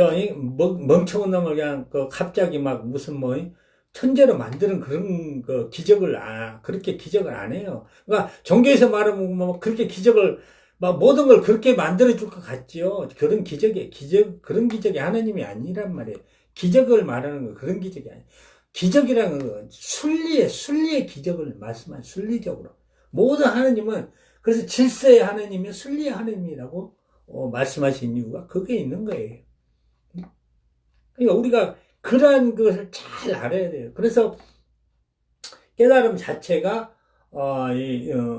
[SPEAKER 1] 멍청한 놈을 그냥 갑자기 무슨 천재로 만드는 그런 기적을 그렇게 기적을 안 해요. 그러니까 종교에서 말하면 그렇게 기적을 모든 걸 그렇게 만들어줄 것 같지요. 그런 그런 기적이 하나님이 아니란 말이에요. 기적을 말하는 거 그런 기적이 아니에요. 기적이라는 건 순리의 기적을 말씀한 순리적으로. 모든 하나님은 그래서 질서의 하나님이 순리의 하나님이라고 말씀하신 이유가 그게 있는 거예요. 그러니까 우리가 그러한 것을 잘 알아야 돼요. 그래서 깨달음 자체가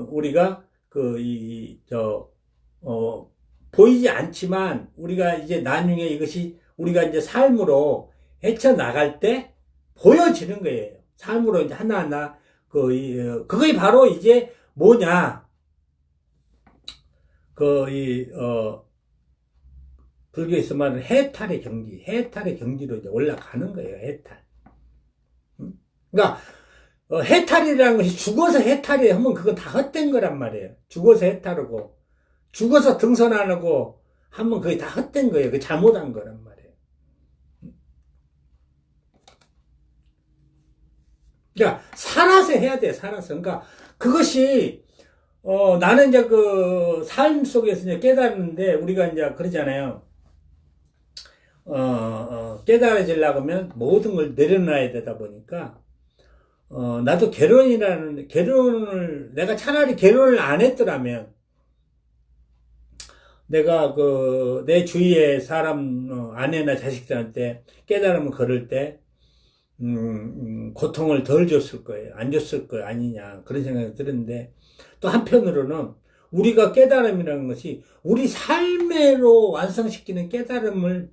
[SPEAKER 1] 우리가 보이지 않지만 우리가 이제 나중에 이것이 우리가 이제 삶으로 헤쳐나갈 때 보여지는 거예요. 삶으로 이제 하나하나 그게 바로 이제 뭐냐 불교에서 말하는 해탈의 경지로 이제 올라가는 거예요. 해탈. 그러니까 해탈이라는 것이 죽어서 해탈이 하면 그건 다 헛된 거란 말이에요. 죽어서 해탈하고 죽어서 등선 안 하고 하면 그게 다 헛된 거예요. 그 잘못한 거란 말이에요. 그러니까 살아서 해야 돼. 살아서. 그러니까 그것이 나는 이제 삶 속에서 이제 깨달았는데 우리가 이제 그러잖아요. 깨달아지려고 하면 모든 걸 내려놔야 되다 보니까 나도 내가 차라리 결혼을 안 했더라면 내가 내 주위의 사람 아내나 자식들한테 깨달음을 걸을 때 고통을 덜 줬을 거예요. 안 줬을 거 아니냐 그런 생각이 들었는데 또 한편으로는 우리가 깨달음이라는 것이 우리 삶으로 완성시키는 깨달음을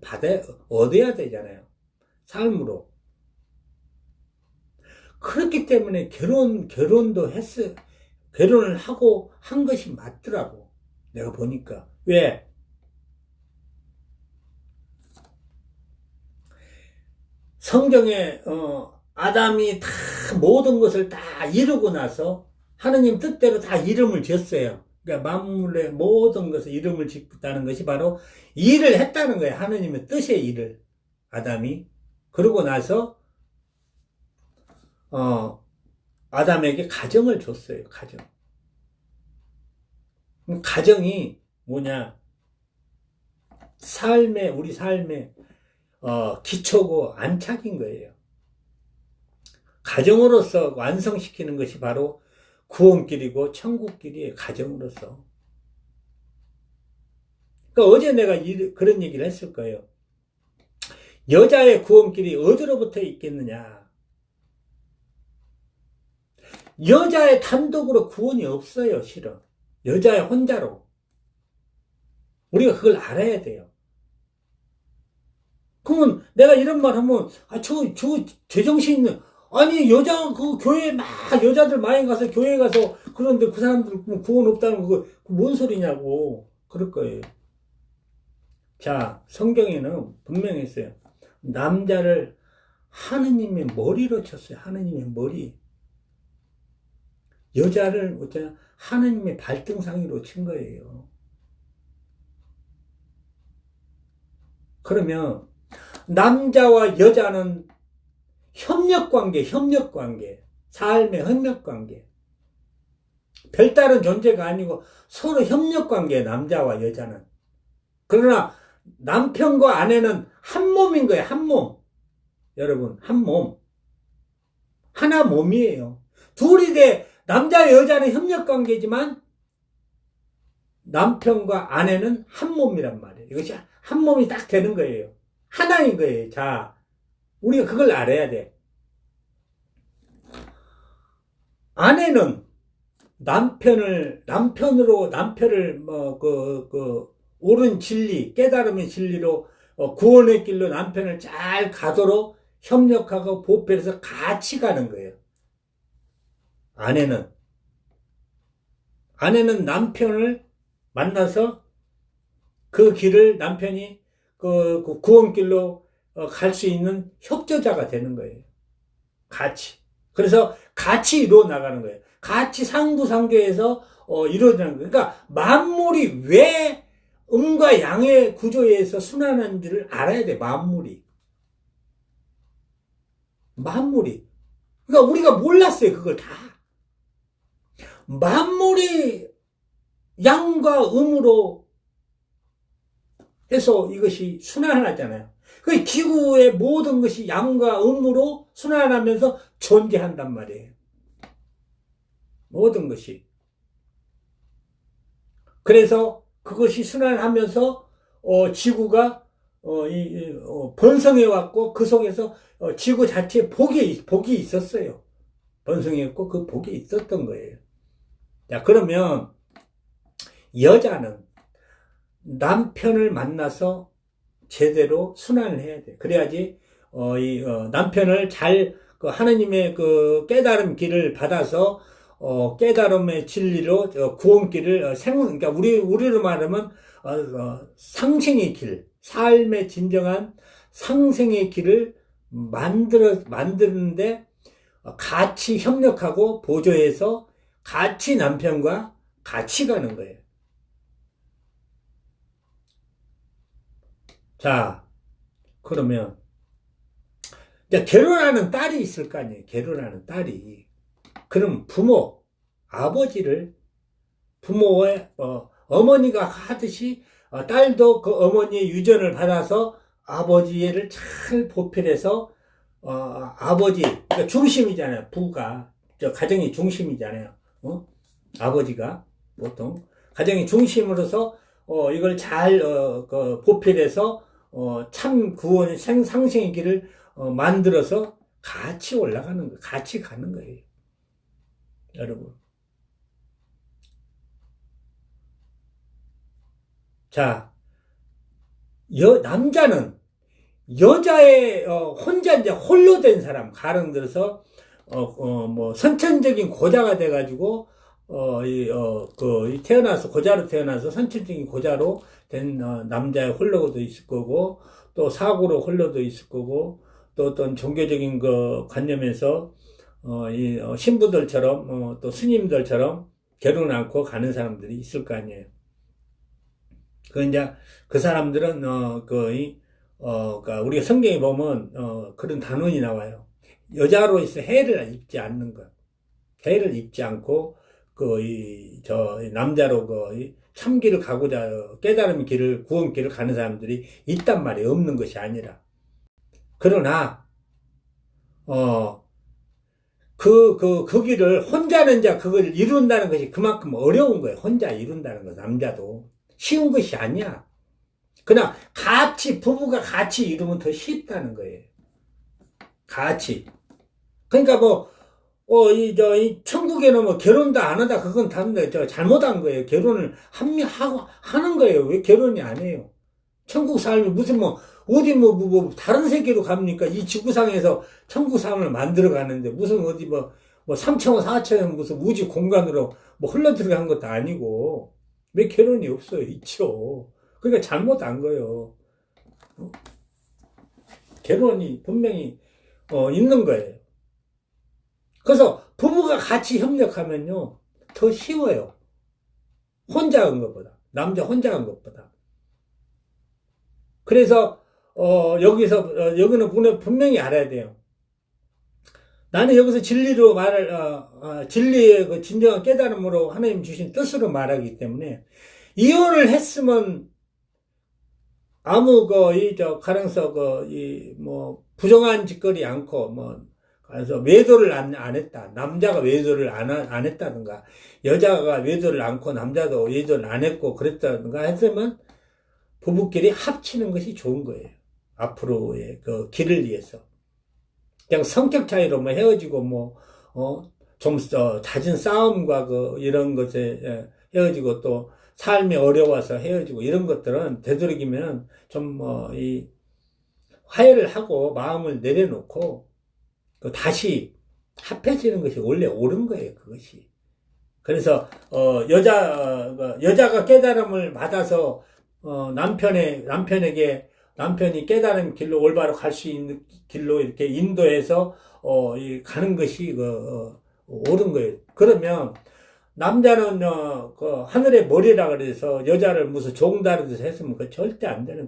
[SPEAKER 1] 얻어야 되잖아요. 삶으로. 그렇기 때문에 결혼을 하고 한 것이 맞더라고. 내가 보니까. 왜? 성경에, 아담이 다 모든 것을 다 이루고 나서 하느님 뜻대로 다 이름을 지었어요. 그러니까 만물의 모든 것을 이름을 짓다는 것이 바로 일을 했다는 거예요. 하느님의 뜻의 일을. 아담이. 그러고 나서, 아담에게 가정을 줬어요. 가정. 가정이 뭐냐? 우리 삶의, 기초고 안착인 거예요. 가정으로서 완성시키는 것이 바로 구원길이고 천국길이에요. 가정으로서. 그러니까 어제 내가 그런 얘기를 했을 거예요. 여자의 구원길이 어디로부터 있겠느냐? 여자의 단독으로 구원이 없어요, 실은. 여자의 혼자로. 우리가 그걸 알아야 돼요. 그러면 내가 이런 말 하면, 제정신 있는, 아니, 그 교회 여자들 많이 가서, 교회 가서, 그런데 그 사람들 구원 없다는 거, 뭔 소리냐고. 그럴 거예요. 자, 성경에는 분명히 있어요. 남자를 하느님의 머리로 쳤어요. 하느님의 머리. 여자를 어쩌냐 하느님의 발등상으로 친 거예요. 그러면 남자와 여자는 협력관계, 삶의 협력관계. 별다른 존재가 아니고 서로 협력관계, 남자와 여자는. 그러나 남편과 아내는 한 몸인 거예요, 한 몸. 여러분, 한 몸. 하나 몸이에요. 둘이 남자, 여자는 협력관계지만 남편과 아내는 한 몸이란 말이에요. 이것이 한 몸이 딱 되는 거예요. 하나인 거예요. 자, 우리가 그걸 알아야 돼. 아내는 남편을 옳은 진리, 깨달음의 진리로 구원의 길로 남편을 잘 가도록 협력하고 보필해서 같이 가는 거예요. 아내는 남편을 만나서 그 길을 남편이 그 구원길로 갈 수 있는 협조자가 되는 거예요. 같이. 그래서 같이 이루어 나가는 거예요. 같이 상부상조해서 이루어지는 거예요. 그러니까 만물이 왜 음과 양의 구조에서 순환하는지를 알아야 돼. 만물이. 그러니까 우리가 몰랐어요. 그걸 다. 만물이 양과 음으로 해서 이것이 순환하잖아요. 그 지구의 모든 것이 양과 음으로 순환하면서 존재한단 말이에요. 모든 것이. 그래서 그것이 순환하면서 지구가 번성해 왔고 그 속에서 지구 자체에 복이 있었어요. 번성했고 그 복이 있었던 거예요. 자, 그러면 여자는 남편을 만나서 제대로 순환을 해야 돼. 그래야지 남편을 잘 하나님의 그 깨달음 길을 받아서 깨달음의 진리로 구원길을 그러니까 우리로 말하면 상생의 길, 삶의 진정한 상생의 길을 만드는데 같이 협력하고 보조해서 같이 남편과 같이 가는 거예요. 자, 그러면 이제 결혼하는 딸이 있을 거 아니에요. 결혼하는 딸이. 그럼 부모의 어머니가 하듯이 딸도 그 어머니의 유전을 받아서 아버지를 잘 보필해서 아버지, 그러니까 중심이잖아요. 부가 가정의 중심이잖아요. 아버지가 보통 가정의 중심으로서 이걸 잘 보필해서 참 구원의 상생의 길을 만들어서 같이 올라가는 거, 같이 가는 거예요. 여러분. 자, 남자는 여자의 혼자 이제 홀로 된 사람, 가령 들어서 뭐 선천적인 고자가 돼가지고 고자로 태어나서 선천적인 고자로 된 남자의 홀로도 있을 거고, 또 사고로 홀로도 있을 거고, 또 어떤 종교적인 그 관념에서 신부들처럼 또 스님들처럼 결혼 않고 가는 사람들이 있을 거 아니에요. 그 사람들은 그러니까 우리가 성경에 보면 그런 단원이 나와요. 여자로서 해를 입지 않는 것, 해를 입지 않고 남자로 참길을 가고자 깨달음의 길을 구원 길을 가는 사람들이 있단 말이에요. 없는 것이 아니라. 그러나 그 길을 혼자는 이제 그걸 이룬다는 것이 그만큼 어려운 거예요. 혼자 이룬다는 거, 남자도 쉬운 것이 아니야. 그냥 부부가 같이 이루면 더 쉽다는 거예요. 같이. 그러니까 이 천국에는 뭐 결혼도 안 하다, 그건 다른데, 잘못한 거예요. 결혼을 하는 거예요. 왜 결혼이 안 해요? 천국 삶이 무슨 어디 다른 세계로 갑니까? 이 지구상에서 천국 삶을 만들어 가는데, 무슨 어디 3차원, 4차원 무슨 우주 공간으로 흘러 들어간 것도 아니고, 왜 결혼이 없어요? 있죠. 그러니까 잘못한 거예요. 결혼이 분명히, 있는 거예요. 그래서 부부가 같이 협력하면요, 더 쉬워요. 혼자 한 것보다. 남자 혼자 한 것보다. 그래서, 여기는 분명히 알아야 돼요. 나는 여기서 진리로 진리의 그 진정한 깨달음으로 하나님 주신 뜻으로 말하기 때문에, 이혼을 했으면, 아무, 가령서, 부정한 짓거리 않고, 그래서 외도를 안 했다. 남자가 외도를 안 했다든가, 여자가 외도를 않고, 남자도 외도를 안 했고, 그랬다든가 했으면, 부부끼리 합치는 것이 좋은 거예요. 앞으로의 그 길을 위해서. 그냥 성격 차이로 헤어지고, 좀 잦은 싸움과 이런 것에 헤어지고, 또 삶이 어려워서 헤어지고, 이런 것들은 되도록이면 좀 화해를 하고 마음을 내려놓고, 다시 합해지는 것이 원래 옳은 거예요, 그것이. 그래서, 여자가 깨달음을 받아서, 남편이 깨달은 길로 올바로 갈 수 있는 길로 이렇게 인도해서, 가는 것이, 옳은 거예요. 그러면, 남자는, 하늘의 머리라 그래서 여자를 무슨 종다르듯이 했으면 절대 안 되는,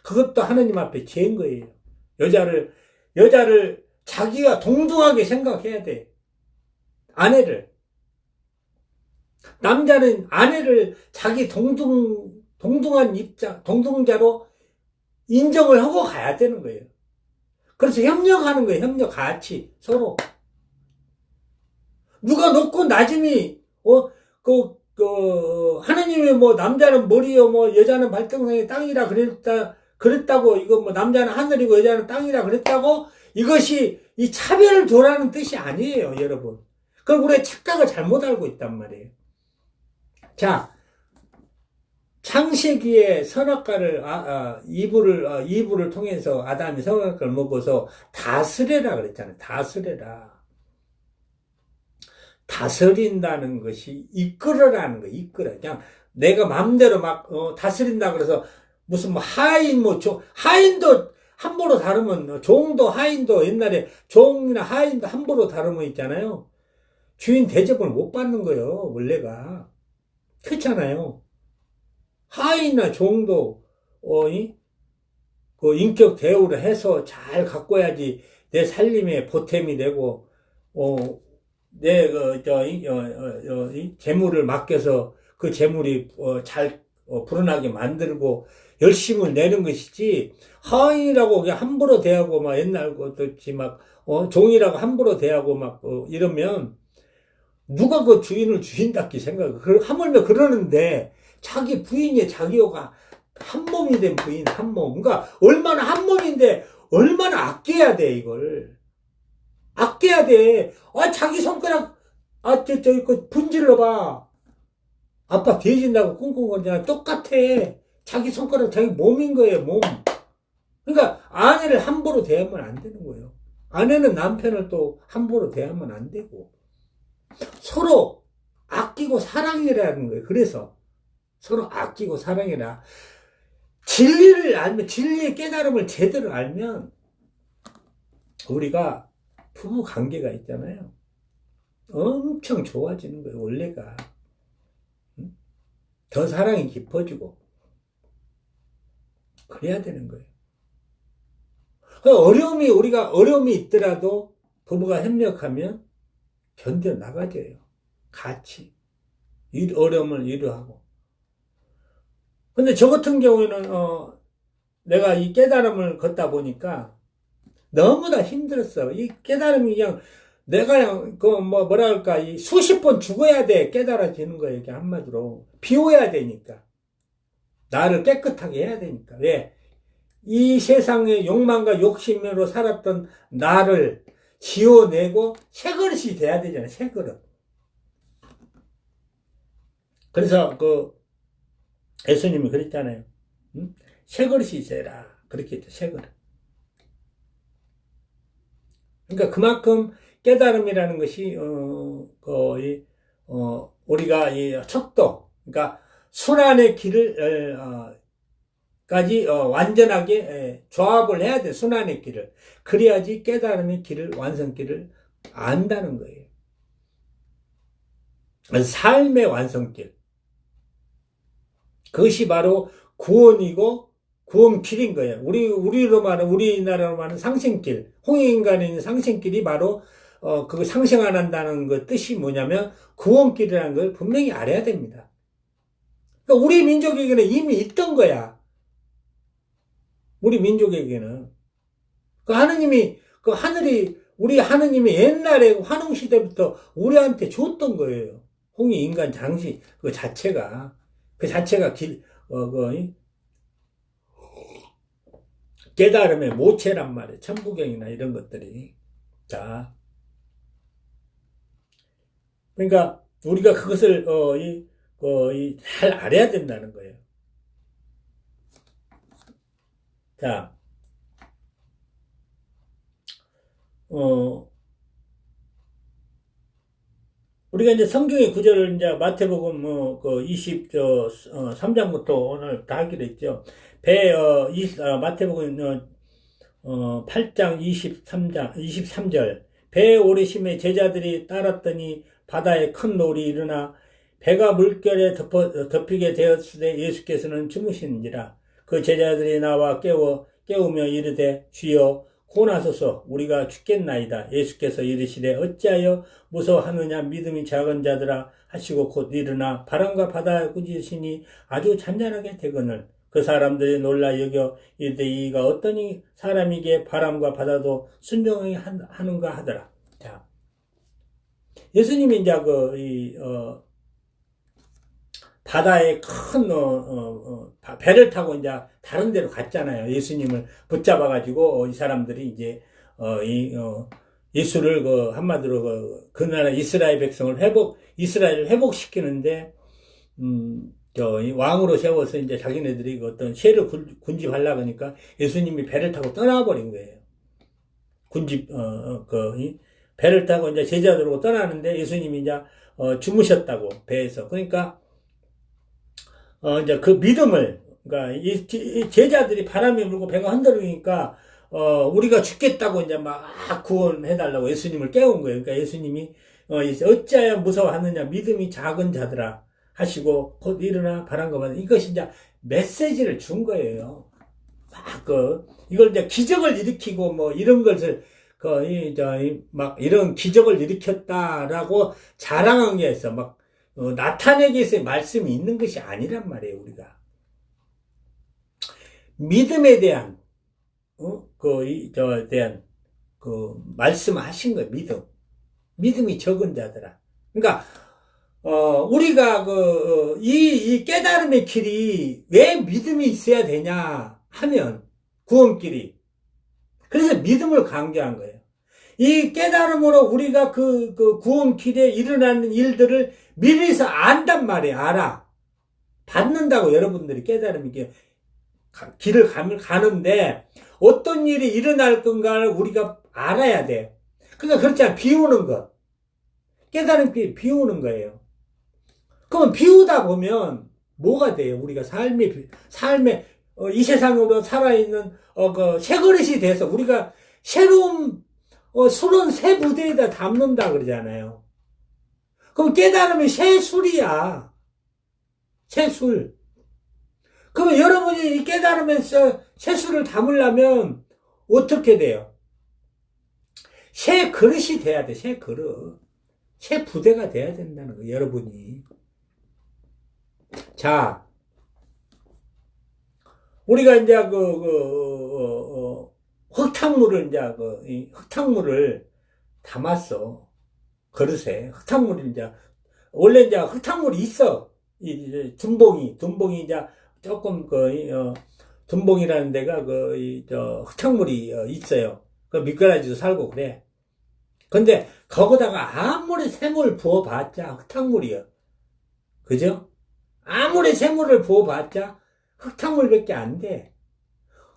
[SPEAKER 1] 그것도 하느님 앞에 죄인 거예요. 여자를 자기가 동등하게 생각해야 돼. 아내를. 남자는 아내를 자기 동등한 동등자로 인정을 하고 가야 되는 거예요. 그래서 협력하는 거예요. 협력 같이 서로. 누가 높고 낮음이 하느님이 남자는 머리요 여자는 발등상의 땅이라 그랬다고 이거 남자는 하늘이고 여자는 땅이라 그랬다고 이것이 이 차별을 두라는 뜻이 아니에요, 여러분. 그럼 우리가 착각을 잘못 알고 있단 말이에요. 자, 창세기에 선악과를 이브를 통해서 아담이 선악과를 먹어서 다스려라 그랬잖아요. 다스린다는 것이 이끌어라는 거예요. 이끌어. 그냥 내가 마음대로 다스린다 그래서 무슨 하인도 함부로 다루면 종도 하인도 옛날에 종이나 하인도 함부로 다루면 있잖아요. 주인 대접을 못 받는 거예요. 원래가. 그렇잖아요. 하인이나 종도 그 인격 대우를 해서 잘 가꿔야지 내 살림에 보탬이 되고 내 재물을 맡겨서 그 재물이 잘 불어나게 만들고 열심을 내는 것이지, 하인이라고 그냥 함부로 대하고 옛날 같이 종이라고 함부로 대하고 이러면 누가 그 주인을 주인답게 생각해. 하물며 그러는데 자기 부인이 자기가 한 몸이 된 부인, 한 몸. 그러니까 얼마나 한 몸인데 얼마나 아껴야 돼, 이걸. 아껴야 돼. 자기 손가락, 분질러 봐. 아빠 뒤진다고 꿍꿍거리잖아. 똑같아. 자기 손가락, 자기 몸인 거예요, 몸. 그러니까 아내를 함부로 대하면 안 되는 거예요. 아내는 남편을 또 함부로 대하면 안 되고. 서로 아끼고 사랑이라는 거예요. 그래서 서로 아끼고 사랑해라. 진리를 알면, 진리의 깨달음을 제대로 알면 우리가 부부 관계가 있잖아요. 엄청 좋아지는 거예요. 원래가. 더 사랑이 깊어지고 그래야 되는 거예요. 우리가 어려움이 있더라도 부부가 협력하면 견뎌 나가져요. 같이. 어려움을 위로하고. 근데 저 같은 경우에는, 내가 이 깨달음을 걷다 보니까 너무나 힘들었어. 이 깨달음이 그냥 내가 뭐랄까, 이 수십 번 죽어야 돼. 깨달아지는 거예요. 이렇게 한마디로. 비워야 되니까. 나를 깨끗하게 해야 되니까. 왜? 이 세상의 욕망과 욕심으로 살았던 나를 지워내고 새 그릇이 돼야 되잖아요. 새 그릇. 그래서 예수님이 그랬잖아요. 응? 새 그릇이 되라. 그렇게 했죠. 새 그릇. 그러니까 그만큼 깨달음이라는 것이 우리가 이 척도, 그러니까 순환의 길을 까지 완전하게 조합을 해야 돼. 순환의 길을. 그래야지 깨달음의 길을, 완성길을 안다는 거예요. 삶의 완성길. 그것이 바로 구원이고 구원길인 거예요. 우리나라로 말하는 상생길, 홍익인간에 있는 상생길이 바로 그 상생한다는 그 뜻이 뭐냐면 구원길이라는 걸 분명히 알아야 됩니다. 그러니까 우리 민족에게는 이미 있던 거야. 우리 민족에게는 우리 하느님이 옛날에 환웅 시대부터 우리한테 줬던 거예요. 홍익인간 장시 그 자체가 깨달음의 모체란 말이에요. 천부경이나 이런 것들이. 자, 그러니까 우리가 그것을 잘 알아야 된다는 거예요. 자, 우리가 이제 성경의 구절을 이제 마태복음 23장부터 오늘 다 하기로 했죠. 마태복음 8장 23절. 배에 오르심에 제자들이 따랐더니 바다에 큰 노을이 일어나 배가 물결에 덮이게 되었으되 예수께서는 주무시는지라. 그 제자들이 나와 깨우며 이르되 주여 구원하소서 우리가 죽겠나이다. 예수께서 이르시되 어찌하여 무서워하느냐 믿음이 작은 자들아 하시고 곧 일어나 바람과 바다에 꾸짖으시니 아주 잔잔하게 되거늘 그 사람들이 놀라 여겨 이르되 이가 어떠니 사람이기에 바람과 바다도 순종하게 하는가 하더라. 자, 예수님이 이제 바다에 큰 배를 타고 이제 다른 데로 갔잖아요. 예수님을 붙잡아가지고 이 사람들이 이제 예수를 한마디로 그 나라 이스라엘 백성을 이스라엘을 회복시키는데 왕으로 세워서 이제 자기네들이 어떤 세를 군집하려고 하니까 예수님이 배를 타고 떠나버린 거예요. 배를 타고 이제 제자들하고 떠나는데 예수님이 이제 주무셨다고 배에서. 그러니까 이제 그 믿음을, 그러니까 이 제자들이 바람이 불고 배가 흔들리니까 우리가 죽겠다고 이제 막 구원해달라고 예수님을 깨운 거예요. 그러니까 예수님이 어찌하여 무서워하느냐 믿음이 작은 자들아 하시고 곧 일어나 바람과 바다. 이것이 이제 메시지를 준 거예요. 이걸 이제 기적을 일으키고 뭐 이런 것을 이런 기적을 일으켰다라고 자랑한 게 있어. 나타내기 위해서 말씀이 있는 것이 아니란 말이에요, 우리가. 믿음에 대한, 말씀하신 거예요, 믿음. 믿음이 적은 자들아. 그러니까, 우리가 이 깨달음의 길이 왜 믿음이 있어야 되냐 하면, 구원길이. 그래서 믿음을 강조한 거예요. 이 깨달음으로 우리가 그 구원길에 일어나는 일들을 미리서 안단 말이에요. 알아. 받는다고 여러분들이 깨달음이 길을 가는데 어떤 일이 일어날 건가를 우리가 알아야 돼. 그러니까 그렇잖아. 비우는 것. 깨달음이 비우는 거예요. 그러면 비우다 보면 뭐가 돼요? 우리가 삶의 이 세상으로 살아있는 새 그릇이 돼서 우리가 새로운 술은 새 부대에다 담는다 그러잖아요. 그럼 깨달음이 새 술이야. 새 술. 그러면 여러분이 이 깨달음에서 새 술을 담으려면 어떻게 돼요? 새 그릇이 돼야 돼. 새 그릇. 새 부대가 돼야 된다는 거예요. 여러분이. 자, 우리가 이제 흙탕물을 담았어. 그릇에. 흙탕물이 원래 흙탕물이 있어. 둔봉이 이제 조금 둔봉이라는 데가 흙탕물이 있어요. 미꾸라지도 살고 그래. 근데 거기다가 아무리 샘을 부어봤자 흙탕물이요. 그죠? 아무리 샘물을 부어봤자 흙탕물밖에 안 돼.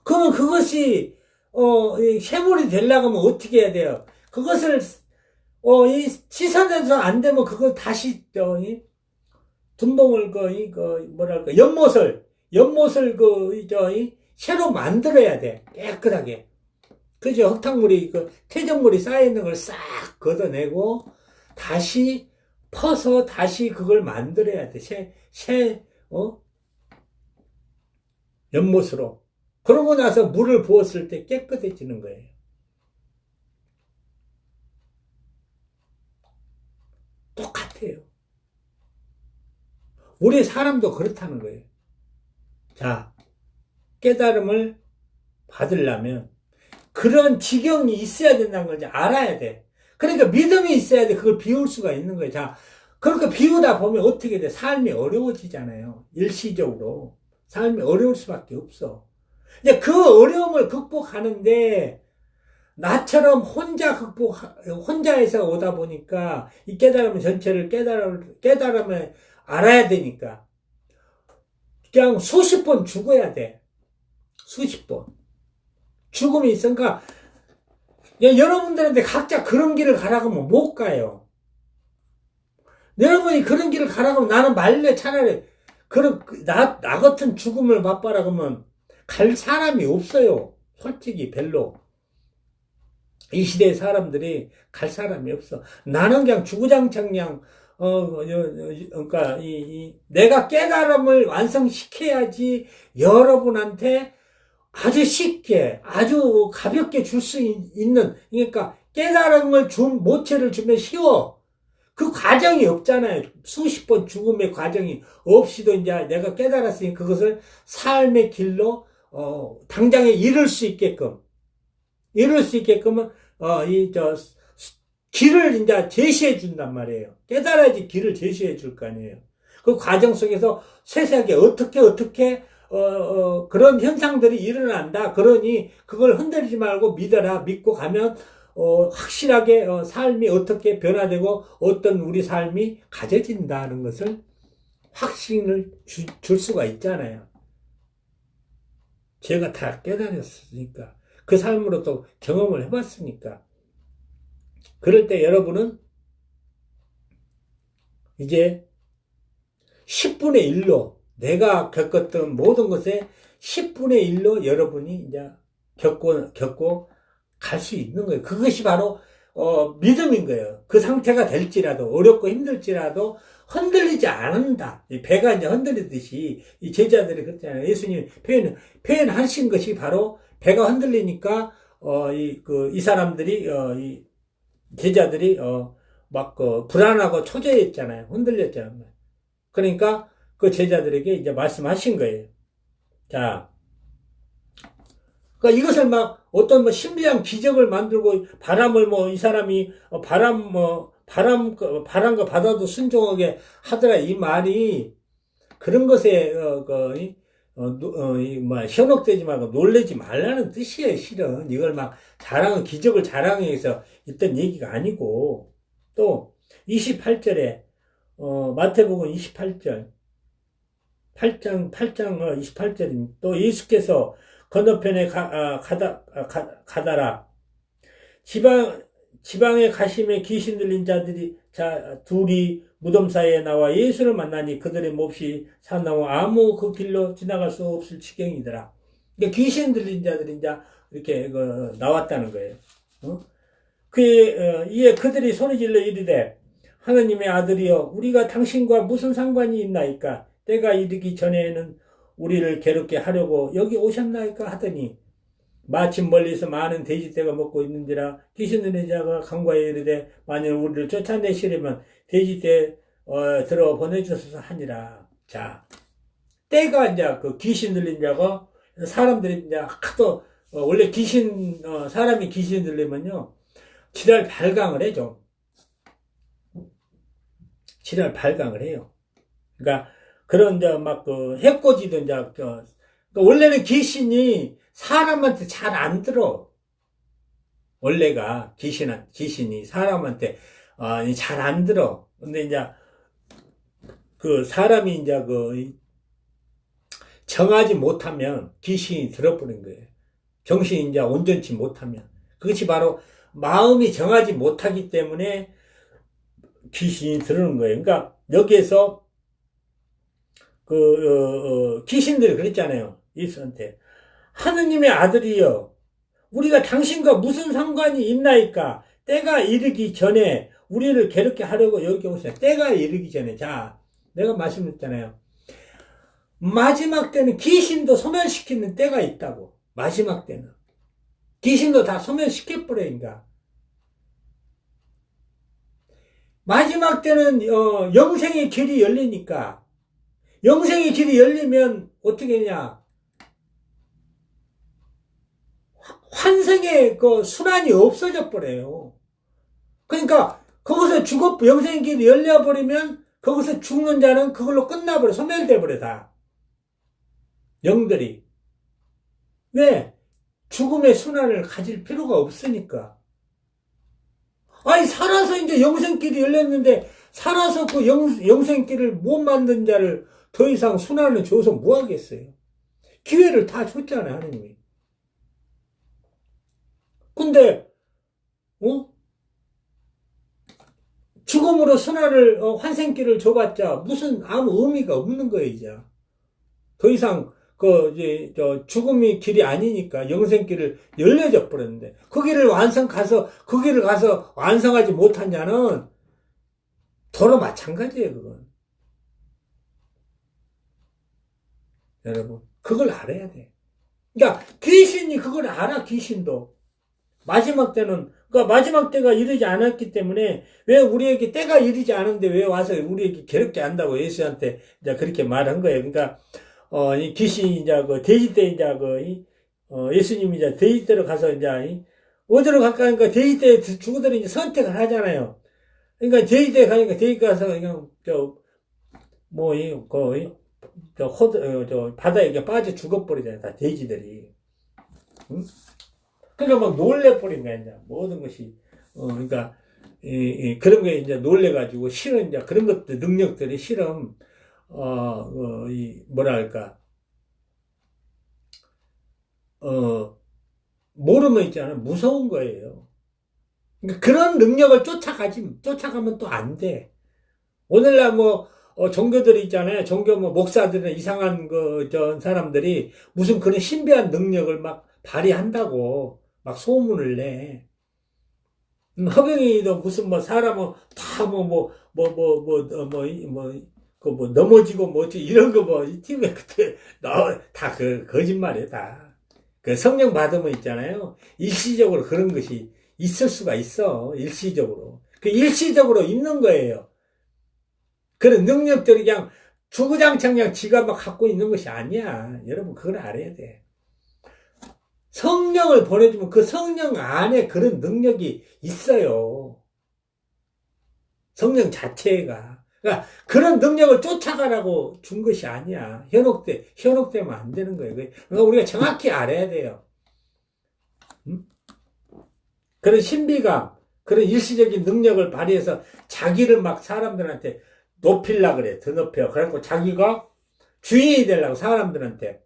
[SPEAKER 1] 그러면 그것이 이 샘물이 되려고 하면 어떻게 해야 돼요? 그것을 이 씻어내서 안 되면 그걸 다시 이 둔봉을 뭐랄까 연못을 이 새로 만들어야 돼. 깨끗하게. 그죠? 흙탕물이 퇴적물이 쌓여 있는 걸 싹 걷어내고 다시 퍼서 다시 그걸 만들어야 돼. 연못으로. 그러고 나서 물을 부었을 때 깨끗해지는 거예요. 똑같아요. 우리 사람도 그렇다는 거예요. 자, 깨달음을 받으려면 그런 지경이 있어야 된다는 걸 이제 알아야 돼. 그러니까 믿음이 있어야 돼. 그걸 비울 수가 있는 거예요. 자, 그렇게 비우다 보면 어떻게 돼? 삶이 어려워지잖아요. 일시적으로. 삶이 어려울 수밖에 없어. 이제 그 어려움을 극복하는데 나처럼 혼자에서 오다 보니까 이 깨달음 전체를 깨달음을 알아야 되니까 그냥 수십 번 죽어야 돼. 수십 번. 죽음이 있으니까 여러분들한테 각자 그런 길을 가라고 하면 못 가요. 여러분이 그런 길을 가라고 하면 나는 말래 차라리 나 같은 죽음을 맛봐라 그러면 갈 사람이 없어요. 솔직히 별로. 이 시대의 사람들이 갈 사람이 없어. 나는 그냥 주구장창 그냥 그러니까 내가 깨달음을 완성시켜야지 여러분한테 아주 쉽게, 아주 가볍게 줄 수 있는, 그러니까 깨달음을 모체를 주면 쉬워. 그 과정이 없잖아요. 수십 번 죽음의 과정이 없이도 이제 내가 깨달았으니 그것을 삶의 길로, 당장에 이룰 수 있게끔, 길을 이제 제시해 준단 말이에요. 깨달아야지 길을 제시해 줄 거 아니에요. 그 과정 속에서 세세하게 어떻게 그런 현상들이 일어난다. 그러니 그걸 흔들리지 말고 믿고 가면 확실하게 삶이 어떻게 변화되고 어떤 우리 삶이 가져진다는 것을 확신을 줄 수가 있잖아요. 제가 다 깨달았으니까 그 삶으로 또 경험을 해봤으니까 그럴 때 여러분은 이제 10분의 1로 내가 겪었던 모든 것에 10분의 1로 여러분이 이제 겪고 갈 수 있는 거예요. 그것이 바로 믿음인 거예요. 그 상태가 될지라도 어렵고 힘들지라도 흔들리지 않는다. 이 배가 이제 흔들리듯이 이 제자들이 그랬잖아요. 예수님 표현하신 것이 바로 배가 흔들리니까 이 사람들이 이 제자들이 막 불안하고 초조했잖아요. 흔들렸잖아요. 그러니까 그 제자들에게 이제 말씀하신 거예요. 자, 그러니까 이것을 막 어떤 신비한 기적을 만들고 바람을 이 사람이 바람과 바다도 순종하게 하더라. 이 말이 그런 것에 현혹되지 말고 놀라지 말라는 뜻이에요. 실은 이걸 막 기적을 자랑해서 있던 얘기가 아니고 또 28절에 마태복음 28절 8장 28절입니다. 또 예수께서 건너편에 가다라 지방에 가심에 귀신 들린 둘이 무덤 사이에 나와 예수를 만나니 그들의 몹시 사나워 아무 그 길로 지나갈 수 없을 지경이더라. 그러니까 귀신 들린 자들이 이제 이렇게 나왔다는 거예요. 이에 그들이 소리질러 이르되 하느님의 아들이여 우리가 당신과 무슨 상관이 있나이까 때가 이르기 전에는 우리를 괴롭게 하려고 여기 오셨나이까 하더니 마침 멀리서 많은 돼지떼가 먹고 있는지라 귀신 들린 자가 간과에 이르되 만일 우리를 쫓아내시려면 돼지떼 들어 보내주소서 하니라. 자, 때가 이제 그 귀신 들린 자가 사람들이 이제 하도 원래 사람이 귀신 들리면요 지랄 발광을 해 좀. 지랄 발광을 해요. 그러니까 그런 해코지도 그러니까 원래는 귀신이 사람한테 잘 안 들어. 원래가 귀신이 사람한테 잘 안 들어. 근데 이제 그 사람이 이제 그 정하지 못하면 귀신이 들어버린 거예요. 정신이 이제 온전치 못하면. 그것이 바로 마음이 정하지 못하기 때문에 귀신이 들어오는 거예요. 그러니까 여기에서 귀신들이 그랬잖아요. 예수한테. 하느님의 아들이여, 우리가 당신과 무슨 상관이 있나이까? 때가 이르기 전에 우리를 괴롭게 하려고 여기 오세요. 때가 이르기 전에. 자, 내가 말씀드렸잖아요. 마지막 때는 귀신도 소멸시키는 때가 있다고. 마지막 때는. 귀신도 다 소멸시켜버려니까. 마지막 때는 영생의 길이 열리니까. 영생의 길이 열리면 어떻게 되냐. 환생의 그 순환이 없어져 버려요. 그러니까 거기서 영생의 길이 열려버리면 거기서 죽는 자는 그걸로 끝나버려. 소멸돼 버려 다. 영들이. 왜? 죽음의 순환을 가질 필요가 없으니까. 아니 살아서 이제 영생길이 열렸는데 살아서 그 영생길을 못 만든 자를 더 이상 순환을 줘서 뭐 하겠어요. 기회를 다 줬잖아요 하나님이. 근데 죽음으로 순환을 환생길을 줘봤자 무슨 아무 의미가 없는 거예요 이제. 더 이상 죽음이 길이 아니니까 영생길을 열려져 버렸는데 그 길을 가서 완성하지 못한 자는 도로 마찬가지예요 그건. 여러분 그걸 알아야 돼. 그러니까 귀신이 그걸 알아. 귀신도 마지막 때는 그러니까 마지막 때가 이르지 않았기 때문에 왜 우리에게 때가 이르지 않은데 왜 와서 우리에게 괴롭게 한다고 예수한테 이제 그렇게 말한 거예요. 그러니까 이 귀신이 이제 그 돼지 때 이제 예수님이 이제 돼지 때로 가서 이제 어디로 갈까 하니까 돼지 때 주구들이 이제 선택을 하잖아요. 그러니까 돼지 때 가니까 돼지 가서 그냥 바다에 빠져 죽어버리잖아요. 다 돼지들이. 응? 그러니까 막 놀래버린 거야, 이제. 모든 것이. 그러니까, 그런 거에 이제 놀래가지고, 실은 이제 그런 것들, 능력들이 실은, 뭐랄까, 모르면 있잖아요. 무서운 거예요. 그러니까 그런 능력을 쫓아가면 또 안 돼. 오늘날 종교들이 있잖아요. 종교 목사들은 이상한 사람들이 무슨 그런 신비한 능력을 막 발휘한다고 막 소문을 내. 허경이도 무슨 사람은 다 넘어지고 이런 거 이 TV에 그때 다 거짓말이야, 다. 그 성령 받으면 있잖아요. 일시적으로 그런 것이 있을 수가 있어. 일시적으로. 그 일시적으로 있는 거예요. 그런 능력들이 그냥 주구장창 그냥 지가 막 갖고 있는 것이 아니야. 여러분, 그걸 알아야 돼. 성령을 보내주면 그 성령 안에 그런 능력이 있어요. 성령 자체가. 그러니까 그런 능력을 쫓아가라고 준 것이 아니야. 현혹되면 안 되는 거예요. 그러니까 우리가 정확히 알아야 돼요. 그런 신비감, 그런 일시적인 능력을 발휘해서 자기를 막 사람들한테 높이려고 그래. 더 높여. 그래갖고 자기가 주인이 되려고 사람들한테.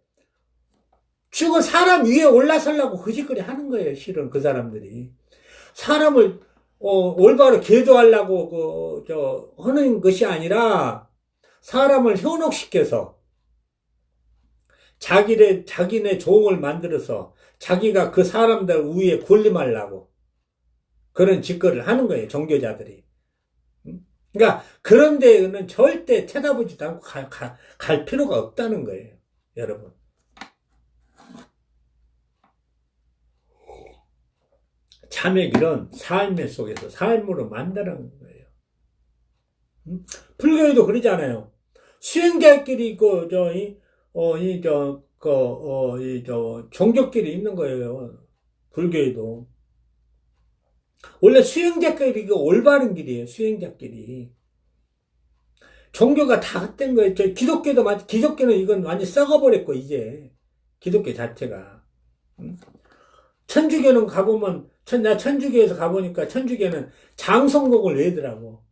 [SPEAKER 1] 지금 사람 위에 올라서려고 그 짓거리 하는 거예요. 실은 그 사람들이. 사람을 올바로 계도하려고 하는 것이 아니라 사람을 현혹시켜서 자기네 종을 만들어서 자기가 그 사람들 위에 군림하려고 그런 짓거리를 하는 거예요. 종교자들이. 그러니까 그런 데는 절대 쳐다보지도 않고 갈 필요가 없다는 거예요. 여러분. 참의 길은 삶의 속에서 삶으로 만드는 거예요. 불교에도 그러잖아요. 수행자끼리 있고, 종교끼리 있는 거예요. 불교에도. 원래 수행자끼리 이거 올바른 길이에요. 수행자끼리. 종교가 다 헛된 거예요. 기독교는 이건 완전 썩어버렸고, 이제. 기독교 자체가. 천주교는 가보면 나 천주교에서 가보니까 천주교는 장송곡을 외더라고.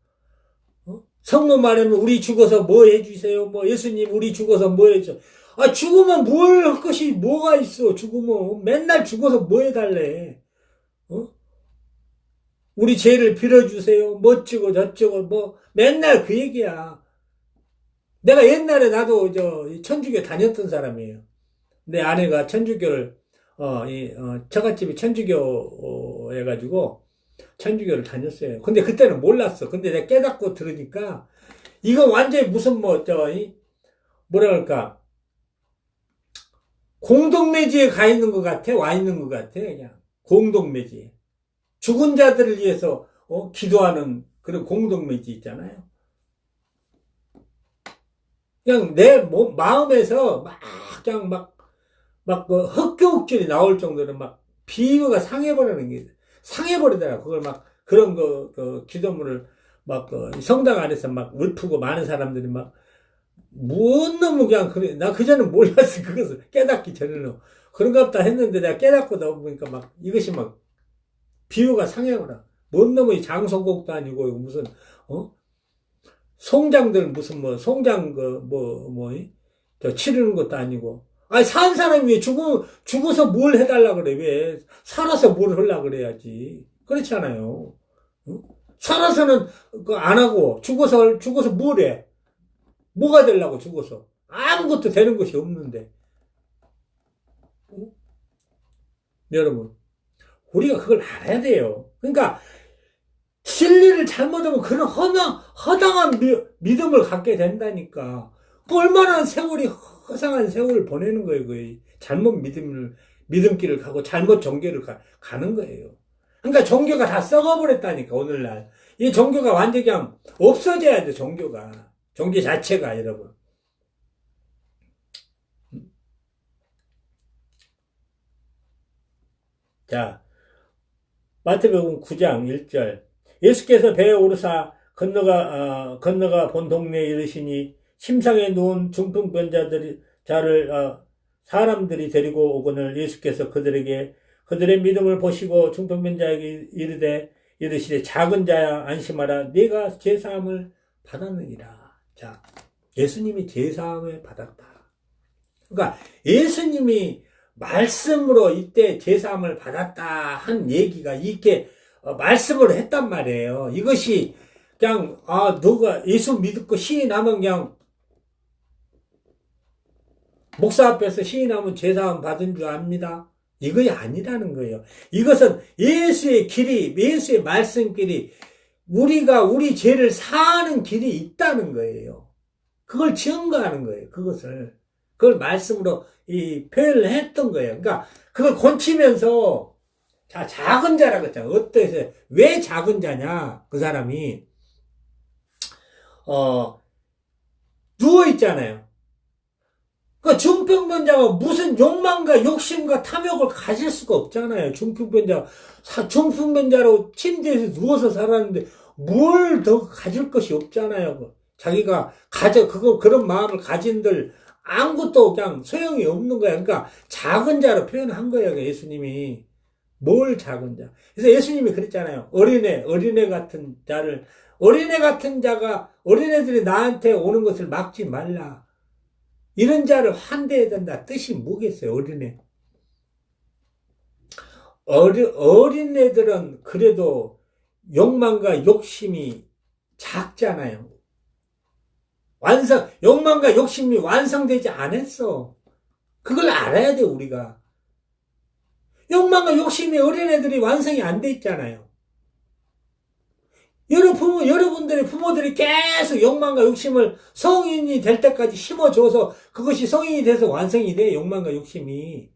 [SPEAKER 1] 성모 말하면 우리 죽어서 뭐 해주세요. 뭐 예수님 우리 죽어서 뭐 해줘. 아 죽으면 뭘 할 것이 뭐가 있어. 죽으면 맨날 죽어서 뭐 해달래. 우리 죄를 빌어주세요. 멋지고 저쩌고 뭐 맨날 그 얘기야. 내가 옛날에 나도 천주교 다녔던 사람이에요. 내 아내가 천주교를 처갓집이 천주교 해가지고 천주교를 다녔어요. 근데 그때는 몰랐어. 근데 내가 깨닫고 들으니까 이거 완전히 무슨 뭐라 그럴까 공동매지에 가 있는 것 같아. 와 있는 것 같아. 그냥 공동매지. 죽은 자들을 위해서 기도하는 그런 공동매지 있잖아요. 그냥 내 마음에서 그냥 그 헛개옥질이 나올 정도로 막 비유가 상해버리는 게 상해버리더라. 그걸 막 그런 그 기도문을 막 성당 안에서 막 읊고 많은 사람들이 막 뭔 놈의 그냥 그래. 나 그전에는 몰랐어. 그것을 깨닫기 전에는 그런가 보다 했는데 내가 깨닫고 나오고 보니까 막 이것이 막 비유가 상해버려. 뭔 놈의 장송곡도 아니고 무슨 송장들 무슨 송장 저 치르는 것도 아니고. 아니 산 사람이 왜 죽어서 뭘 해달라 그래. 왜 살아서 뭘 하려고 그래야지. 그렇잖아요. 살아서는 안 하고 죽어서 뭘 해. 뭐가 되려고 죽어서. 아무것도 되는 것이 없는데. 여러분 우리가 그걸 알아야 돼요. 그러니까 진리를 잘못하면 그런 허당한 믿음을 갖게 된다니까. 얼마나 허상한 세월을 보내는 거예요. 거의. 잘못 믿음길을 가고 잘못 종교를 가는 거예요. 그러니까 종교가 다 썩어버렸다니까, 오늘날. 이 종교가 완전히 그냥 없어져야 돼, 종교가. 종교 자체가, 여러분. 자, 마태복음 9장 1절. 예수께서 배에 오르사 건너가 본 동네에 이르시니 침상에 누운 중풍병자를 사람들이 데리고 오거늘 예수께서 그들의 믿음을 보시고 중풍병자에게 이르시되 작은 자야 안심하라 네가 제사함을 받았느니라. 자, 예수님이 제사함을 받았다. 그러니까 예수님이 말씀으로 이때 제사함을 받았다 한 얘기가 이렇게 말씀을 했단 말이에요. 이것이 그냥 너가 예수 믿고 시인하면 그냥 목사 앞에서 시인하면 제사함 받은 줄 압니다. 이것이 아니라는 거예요. 이것은 예수의 길이, 예수의 말씀길이 우리 죄를 사하는 길이 있다는 거예요. 그걸 증거하는 거예요. 그걸 말씀으로 표현을 했던 거예요. 그러니까 그걸 건치면서 자, 작은 자라고 했잖아. 어때서 왜 작은 자냐? 그 사람이 누워 있잖아요. 그 중풍병자가 무슨 욕망과 욕심과 탐욕을 가질 수가 없잖아요. 중풍병자로 침대에서 누워서 살았는데 뭘 더 가질 것이 없잖아요. 자기가 그런 마음을 가진들 아무것도 그냥 소용이 없는 거야. 그러니까 작은 자로 표현한 거예요. 예수님이. 뭘 작은 자. 그래서 예수님이 그랬잖아요. 어린애 같은 자가 어린애들이 나한테 오는 것을 막지 말라. 이런 자를 환대해야 된다. 뜻이 뭐겠어요, 어린애. 어린애들은 그래도 욕망과 욕심이 작잖아요. 욕망과 욕심이 완성되지 않았어. 그걸 알아야 돼, 우리가. 욕망과 욕심이 어린애들이 완성이 안 돼 있잖아요. 여러분들의 부모들이 계속 욕망과 욕심을 성인이 될 때까지 심어줘서 그것이 성인이 돼서 완성이 돼, 욕망과 욕심이.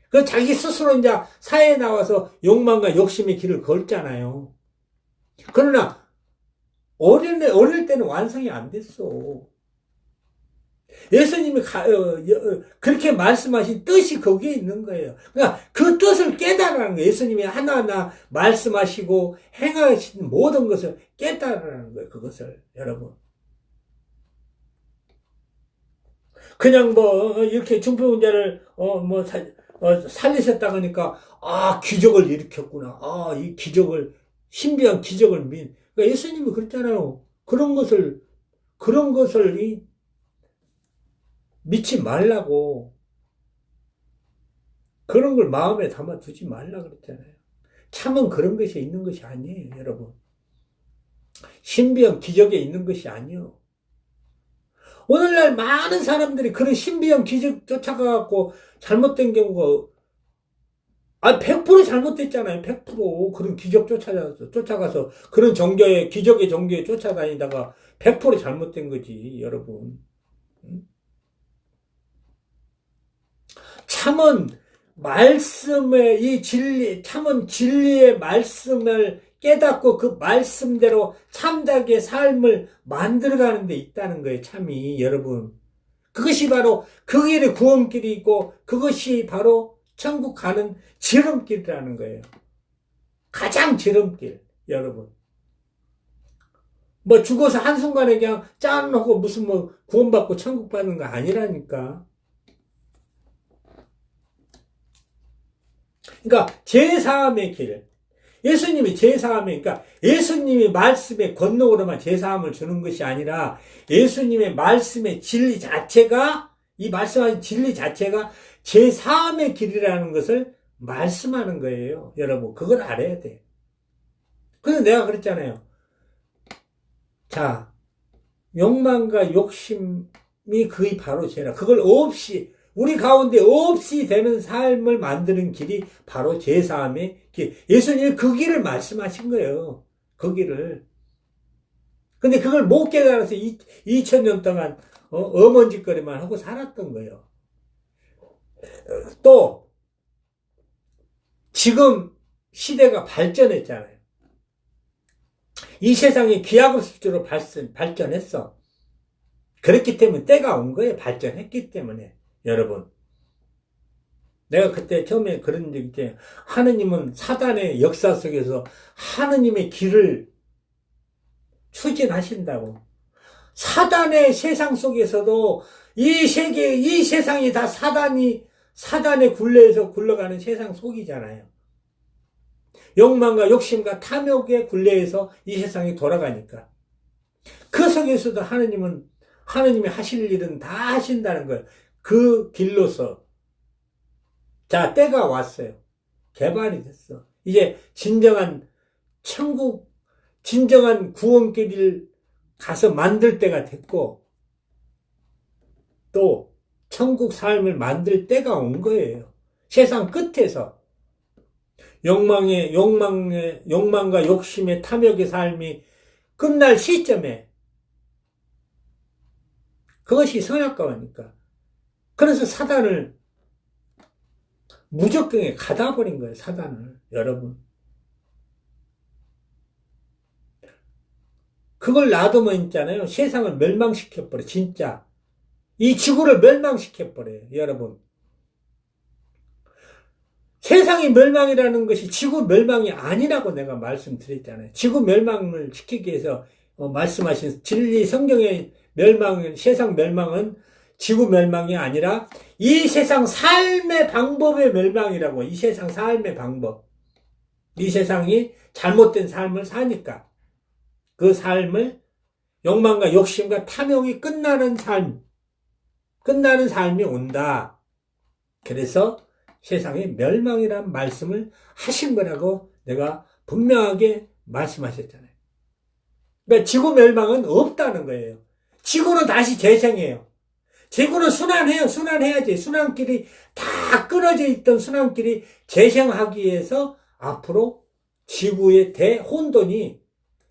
[SPEAKER 1] 그 자기 스스로 이제 사회에 나와서 욕망과 욕심의 길을 걸잖아요. 그러나 어릴 때는 완성이 안 됐어. 예수님이 그렇게 말씀하신 뜻이 거기에 있는 거예요. 그러니까 그 뜻을 깨달으라는 거예요. 예수님이 하나하나 말씀하시고 행하신 모든 것을 깨달으라는 거예요. 그것을 여러분. 그냥 이렇게 중풍자를 살리셨다 그러니까 기적을 일으켰구나. 이 기적을, 신비한 기적을 그러니까 예수님이 그랬잖아요. 그런 것을 믿지 말라고. 그런 걸 마음에 담아 두지 말라 그랬잖아요. 참은 그런 것이 있는 것이 아니에요, 여러분. 신비한 기적에 있는 것이 아니요. 오늘날 많은 사람들이 그런 신비한 기적 쫓아가갖고 잘못된 경우가 100% 잘못됐잖아요. 100% 그런 기적 쫓아가서 그런 기적의 종교에 쫓아다니다가 100% 잘못된 거지, 여러분. 참은 참은 진리의 말씀을 깨닫고 그 말씀대로 참되게 삶을 만들어가는 데 있다는 거예요, 참이, 여러분. 그것이 바로 그 길의 구원길이 있고, 그것이 바로 천국 가는 지름길이라는 거예요. 가장 지름길, 여러분. 죽어서 한순간에 그냥 짠 하고 무슨 구원받고 천국 받는 거 아니라니까. 그러니까 제사함의 길. 그러니까 예수님이 말씀의 권능으로만 제사함을 주는 것이 아니라 예수님의 말씀의 진리 자체가, 이 말씀하신 진리 자체가 제사함의 길이라는 것을 말씀하는 거예요. 여러분, 그걸 알아야 돼. 그래서 내가 그랬잖아요. 자, 욕망과 욕심이 그게 바로 죄라. 그걸 우리 가운데 없이 되는 삶을 만드는 길이 바로 제사함의 길. 예수님이 그 길을 말씀하신 거예요. 그 길을. 근데 그걸 못 깨달아서 2000년 동안 어먼짓거리만 하고 살았던 거예요. 또 지금 시대가 발전했잖아요. 이 세상이 기하급수적으로 발전했어. 그렇기 때문에 때가 온 거예요. 발전했기 때문에. 여러분, 내가 그때 처음에 그런 적 있지. 하느님은 사단의 역사 속에서 하느님의 길을 추진하신다고. 사단의 세상 속에서도 이 세상이 다 사단의 굴레에서 굴러가는 세상 속이잖아요. 욕망과 욕심과 탐욕의 굴레에서 이 세상이 돌아가니까. 그 속에서도 하느님이 하실 일은 다 하신다는 거예요. 그 길로서. 자, 때가 왔어요. 개발이 됐어. 이제 진정한 구원길을 가서 만들 때가 됐고, 또 천국 삶을 만들 때가 온 거예요. 세상 끝에서 욕망과 욕심의 탐욕의 삶이 끝날 시점에 그것이 선악과니까. 그래서 사단을 무적경에 가다버린 거예요, 사단을. 여러분. 그걸 놔두면 있잖아요. 세상을 멸망시켜버려, 진짜. 이 지구를 멸망시켜버려요, 여러분. 세상이 멸망이라는 것이 지구 멸망이 아니라고 내가 말씀드렸잖아요. 지구 멸망을 시키기 위해서 말씀하신 진리 성경의 세상 멸망은 지구 멸망이 아니라 이 세상 삶의 방법의 멸망이라고. 이 세상 삶의 방법. 이 세상이 잘못된 삶을 사니까 그 삶을 욕망과 욕심과 탐욕이 끝나는 삶이 온다. 그래서 세상의 멸망이란 말씀을 하신 거라고 내가 분명하게 말씀하셨잖아요. 그러니까 지구 멸망은 없다는 거예요. 지구는 다시 재생해요. 지구는 순환해야지. 순환길이 다 끊어져 있던 순환길이 재생하기 위해서 앞으로 지구의 대혼돈이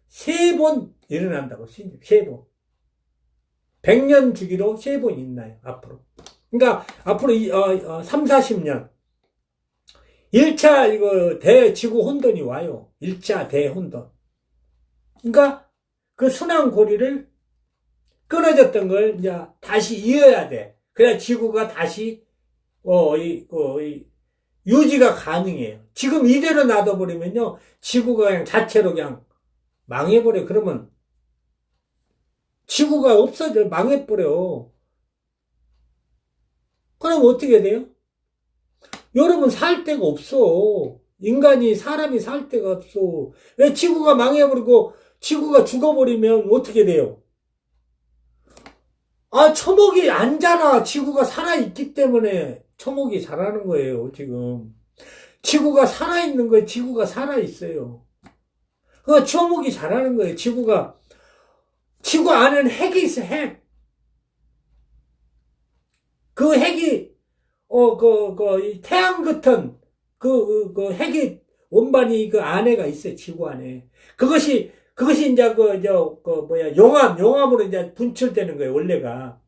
[SPEAKER 1] 3번 일어난다고. 3번. 100년 주기로 3번 있나요, 앞으로. 그러니까 앞으로 3, 40년 1차 대지구 혼돈이 와요. 1차 대혼돈. 그러니까 그 순환고리를 끊어졌던 걸 이제 다시 이어야 돼. 그래야 지구가 다시 유지가 가능해요. 지금 이대로 놔둬버리면요, 지구가 그냥 자체로 그냥 망해버려. 그러면 지구가 없어져. 망해버려. 그럼 어떻게 돼요? 여러분 살 데가 없어. 사람이 살 데가 없어. 왜 지구가 망해버리고 지구가 죽어버리면 어떻게 돼요? 초목이 안 자라. 지구가 살아있기 때문에 초목이 자라는 거예요, 지금. 지구가 살아있는 거예요. 지구가 살아있어요. 초목이 자라는 거예요, 지구 안에는 핵이 있어, 핵. 그 핵이, 이 태양 같은, 핵이, 원반이 그 안에가 있어요, 지구 안에. 그것이 이제 용암으로 이제 분출되는 거예요, 원래가.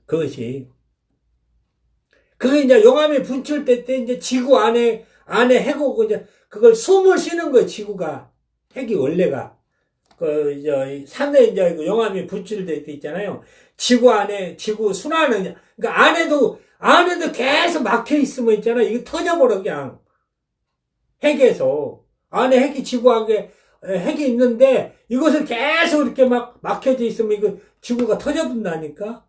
[SPEAKER 1] 그게 이제 용암이 분출될 때 이제 지구 안에 핵 오고 이제 그걸 숨을 쉬는 거예요, 지구가. 핵이 원래가. 산에 이제 용암이 분출될 때 있잖아요. 지구 순환은, 그러니까 안에도 계속 막혀 있으면 있잖아. 이거 터져버려, 그냥. 핵에서. 안에 지구 안에 핵이 있는데, 이것을 계속 이렇게 막 막혀져 있으면 이거 지구가 터져본다니까?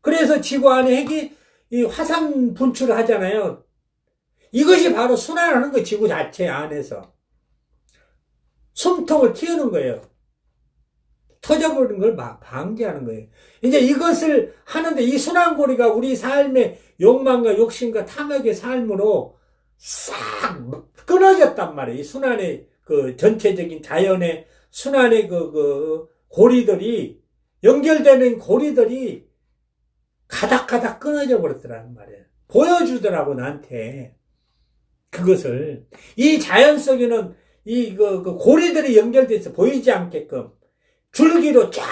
[SPEAKER 1] 그래서 지구 안에 핵이 이 화산 분출을 하잖아요. 이것이 바로 순환하는 거예요, 지구 자체 안에서. 숨통을 틔우는 거예요. 터져버리는 걸 방지하는 거예요. 이제 이것을 하는데 이 순환고리가 우리 삶의 욕망과 욕심과 탐욕의 삶으로 싹 끊어졌단 말이에요. 이 순환의 전체적인 자연의 순환의 고리들이, 연결되는 고리들이 가닥가닥 끊어져 버렸더라는 말이에요. 보여주더라고, 나한테. 그것을. 이 자연 속에는 고리들이 연결돼 있어. 보이지 않게끔. 줄기로 쫙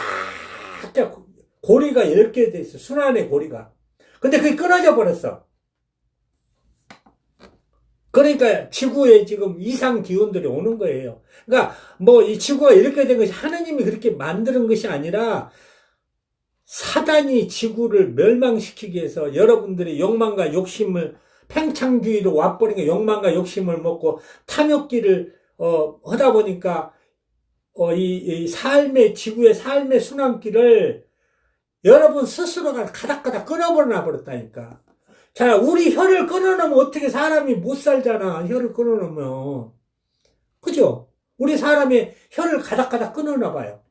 [SPEAKER 1] 고리가 10개 돼 있어. 순환의 고리가. 근데 그게 끊어져 버렸어. 그러니까 지구에 지금 이상 기온들이 오는 거예요. 그러니까 이 지구가 이렇게 된 것이 하느님이 그렇게 만드는 것이 아니라 사단이 지구를 멸망시키기 위해서 여러분들이 욕망과 욕심을 팽창주의로 와버리니까 욕망과 욕심을 먹고 탐욕기를 하다 보니까 이 지구의 삶의 순환기를 여러분 스스로가 가닥가닥 끊어버려 버렸다니까. 자, 우리 혀를 끊어놓으면 어떻게 사람이 못 살잖아. 혀를 끊어놓으면. 그죠? 우리 사람의 혀를 가닥가닥 끊어놔봐요.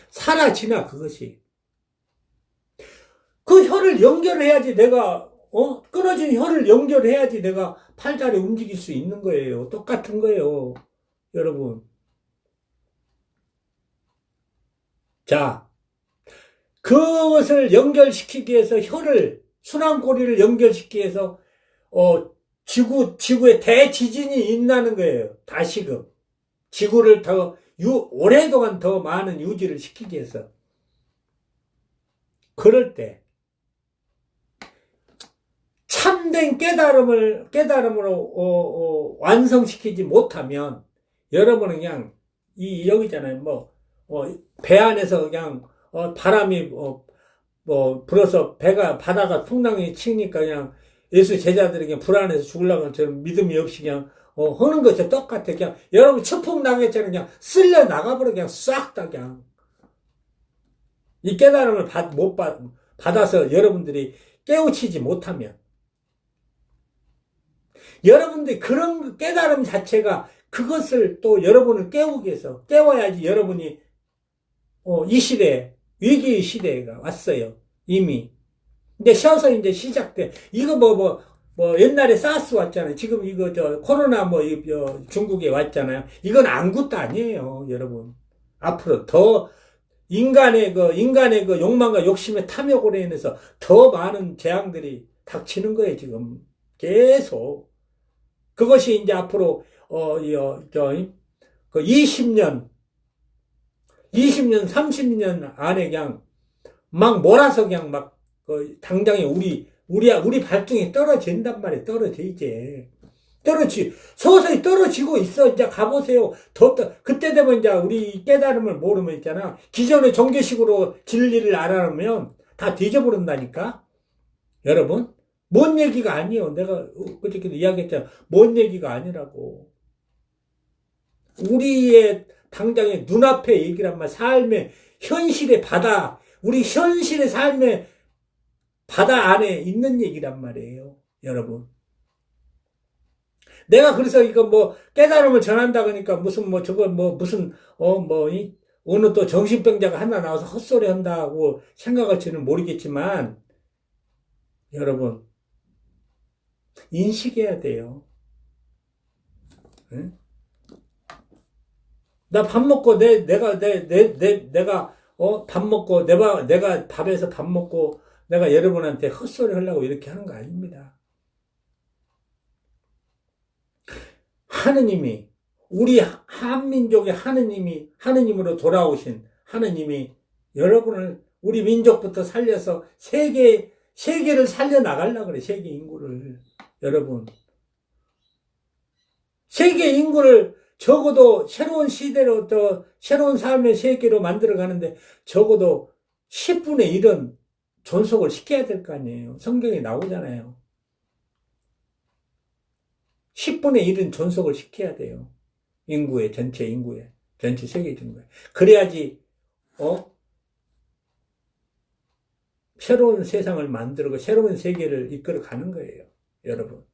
[SPEAKER 1] 사라지나, 그것이. 그 혀를 연결해야지 내가, 끊어진 혀를 연결해야지 내가 팔다리 움직일 수 있는 거예요. 똑같은 거예요. 여러분. 자, 그것을 연결시키기 위해서 순환고리를 연결시키기 위해서, 지구에 대지진이 있다는 거예요. 다시금. 지구를 오랫동안 더 많은 유지를 시키기 위해서. 그럴 때, 참된 깨달음으로, 완성시키지 못하면, 여러분은 그냥, 여기잖아요. 배 안에서 그냥, 바람이, 불어서 바다가 풍랑이 치니까 그냥 예수 제자들이 그냥 불안해서 죽으려고 저는 믿음이 없이 그냥, 하는 것처럼 똑같아. 그냥, 여러분 추풍 나겠잖아요. 그냥 쓸려 나가버려. 그냥 싹 다 그냥. 이 깨달음을 받아서 여러분들이 깨우치지 못하면. 여러분들이 그런 깨달음 자체가 그것을 또 여러분을 깨우기 위해서, 깨워야지 여러분이, 이 시대에, 위기의 시대가 왔어요. 이미. 근데 쉬어서 이제 시작돼. 이거 옛날에 사스 왔잖아요. 지금 이거 코로나 중국에 왔잖아요. 이건 아무것도 아니에요, 여러분. 앞으로 더 인간의 욕망과 욕심의 탐욕으로 인해서 더 많은 재앙들이 닥치는 거예요, 지금. 계속. 그것이 이제 앞으로, 20년, 30년 안에 그냥 막 몰아서 그냥 당장에 우리 발등에 떨어진단 말이에요. 서서히 떨어지고 있어. 이제 가보세요. 그때 되면 이제 우리 깨달음을 모르면 있잖아. 기존의 종교식으로 진리를 알아내면 다 뒤져버린다니까. 여러분. 뭔 얘기가 아니에요. 내가 그저께도 이야기했잖아. 뭔 얘기가 아니라고. 우리의 당장의 눈앞의 얘기란 말, 삶의 현실의 바다, 우리 현실의 삶의 바다 안에 있는 얘기란 말이에요. 여러분. 내가 그래서 이거 뭐 깨달음을 전한다 그러니까 무슨 뭐 저거 뭐 무슨 어느 또 정신병자가 하나 나와서 헛소리 한다고 생각할지는 모르겠지만 여러분 인식해야 돼요. 응? 나 밥 먹고 내가 밥 먹고 내가 밥에서 밥 먹고 내가 여러분한테 헛소리 하려고 이렇게 하는 거 아닙니다. 하느님이 우리 한민족의 하느님으로 돌아오신 하느님이 여러분을 우리 민족부터 살려서 세계를 살려 나가려고 그래. 세계 인구를. 여러분. 세계 인구를 적어도 새로운 시대로 또 새로운 삶의 세계로 만들어 가는데 적어도 10분의 1은 존속을 시켜야 될 거 아니에요. 성경에 나오잖아요. 10분의 1은 존속을 시켜야 돼요. 전체 인구에. 전체 세계 인구에. 그래야지, 새로운 세상을 만들고 새로운 세계를 이끌어 가는 거예요. 여러분.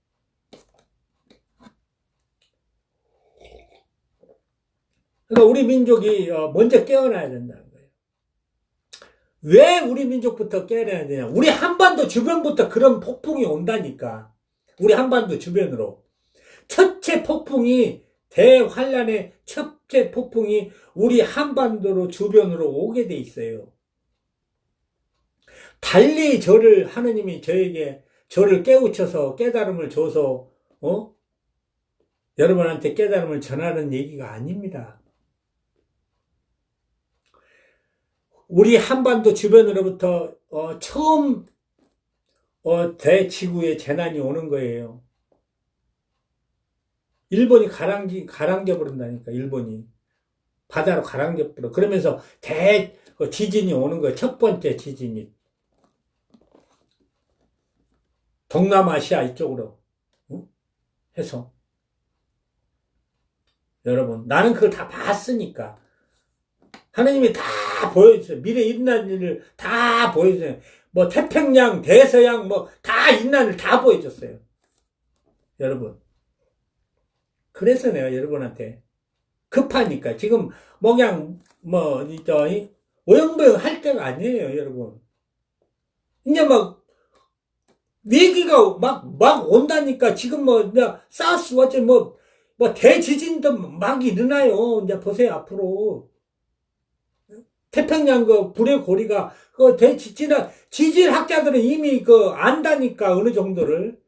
[SPEAKER 1] 그러니까 우리 민족이 먼저 깨어나야 된다는 거예요. 왜 우리 민족부터 깨어나야 되냐? 우리 한반도 주변부터 그런 폭풍이 온다니까. 우리 한반도 주변으로. 첫째 폭풍이 대환란의 첫째 폭풍이 우리 한반도로 주변으로 오게 돼 있어요. 달리 하느님이 저를 깨우쳐서 깨달음을 줘서 여러분한테 깨달음을 전하는 얘기가 아닙니다. 우리 한반도 주변으로부터 처음 대지구의 재난이 오는 거예요. 일본이 가랑겨 버린다니까. 일본이 바다로 가랑겨 버려. 그러면서 지진이 오는 거예요. 첫 번째 지진이 동남아시아 이쪽으로 해서. 여러분, 나는 그걸 다 봤으니까. 하나님이 다 보여주세요. 미래 있는 일을 다 보여주세요. 뭐 태평양, 대서양 뭐 다 있는 일 다 보여줬어요. 여러분. 그래서 내가 여러분한테 급하니까 지금 그냥 오영보영 할 때가 아니에요, 여러분. 이제 위기가 막 온다니까. 지금 사스 대지진도 막 일어나요. 이제 보세요, 앞으로. 태평양 불의 고리가 지질학자들은 이미 안다니까. 어느 정도를.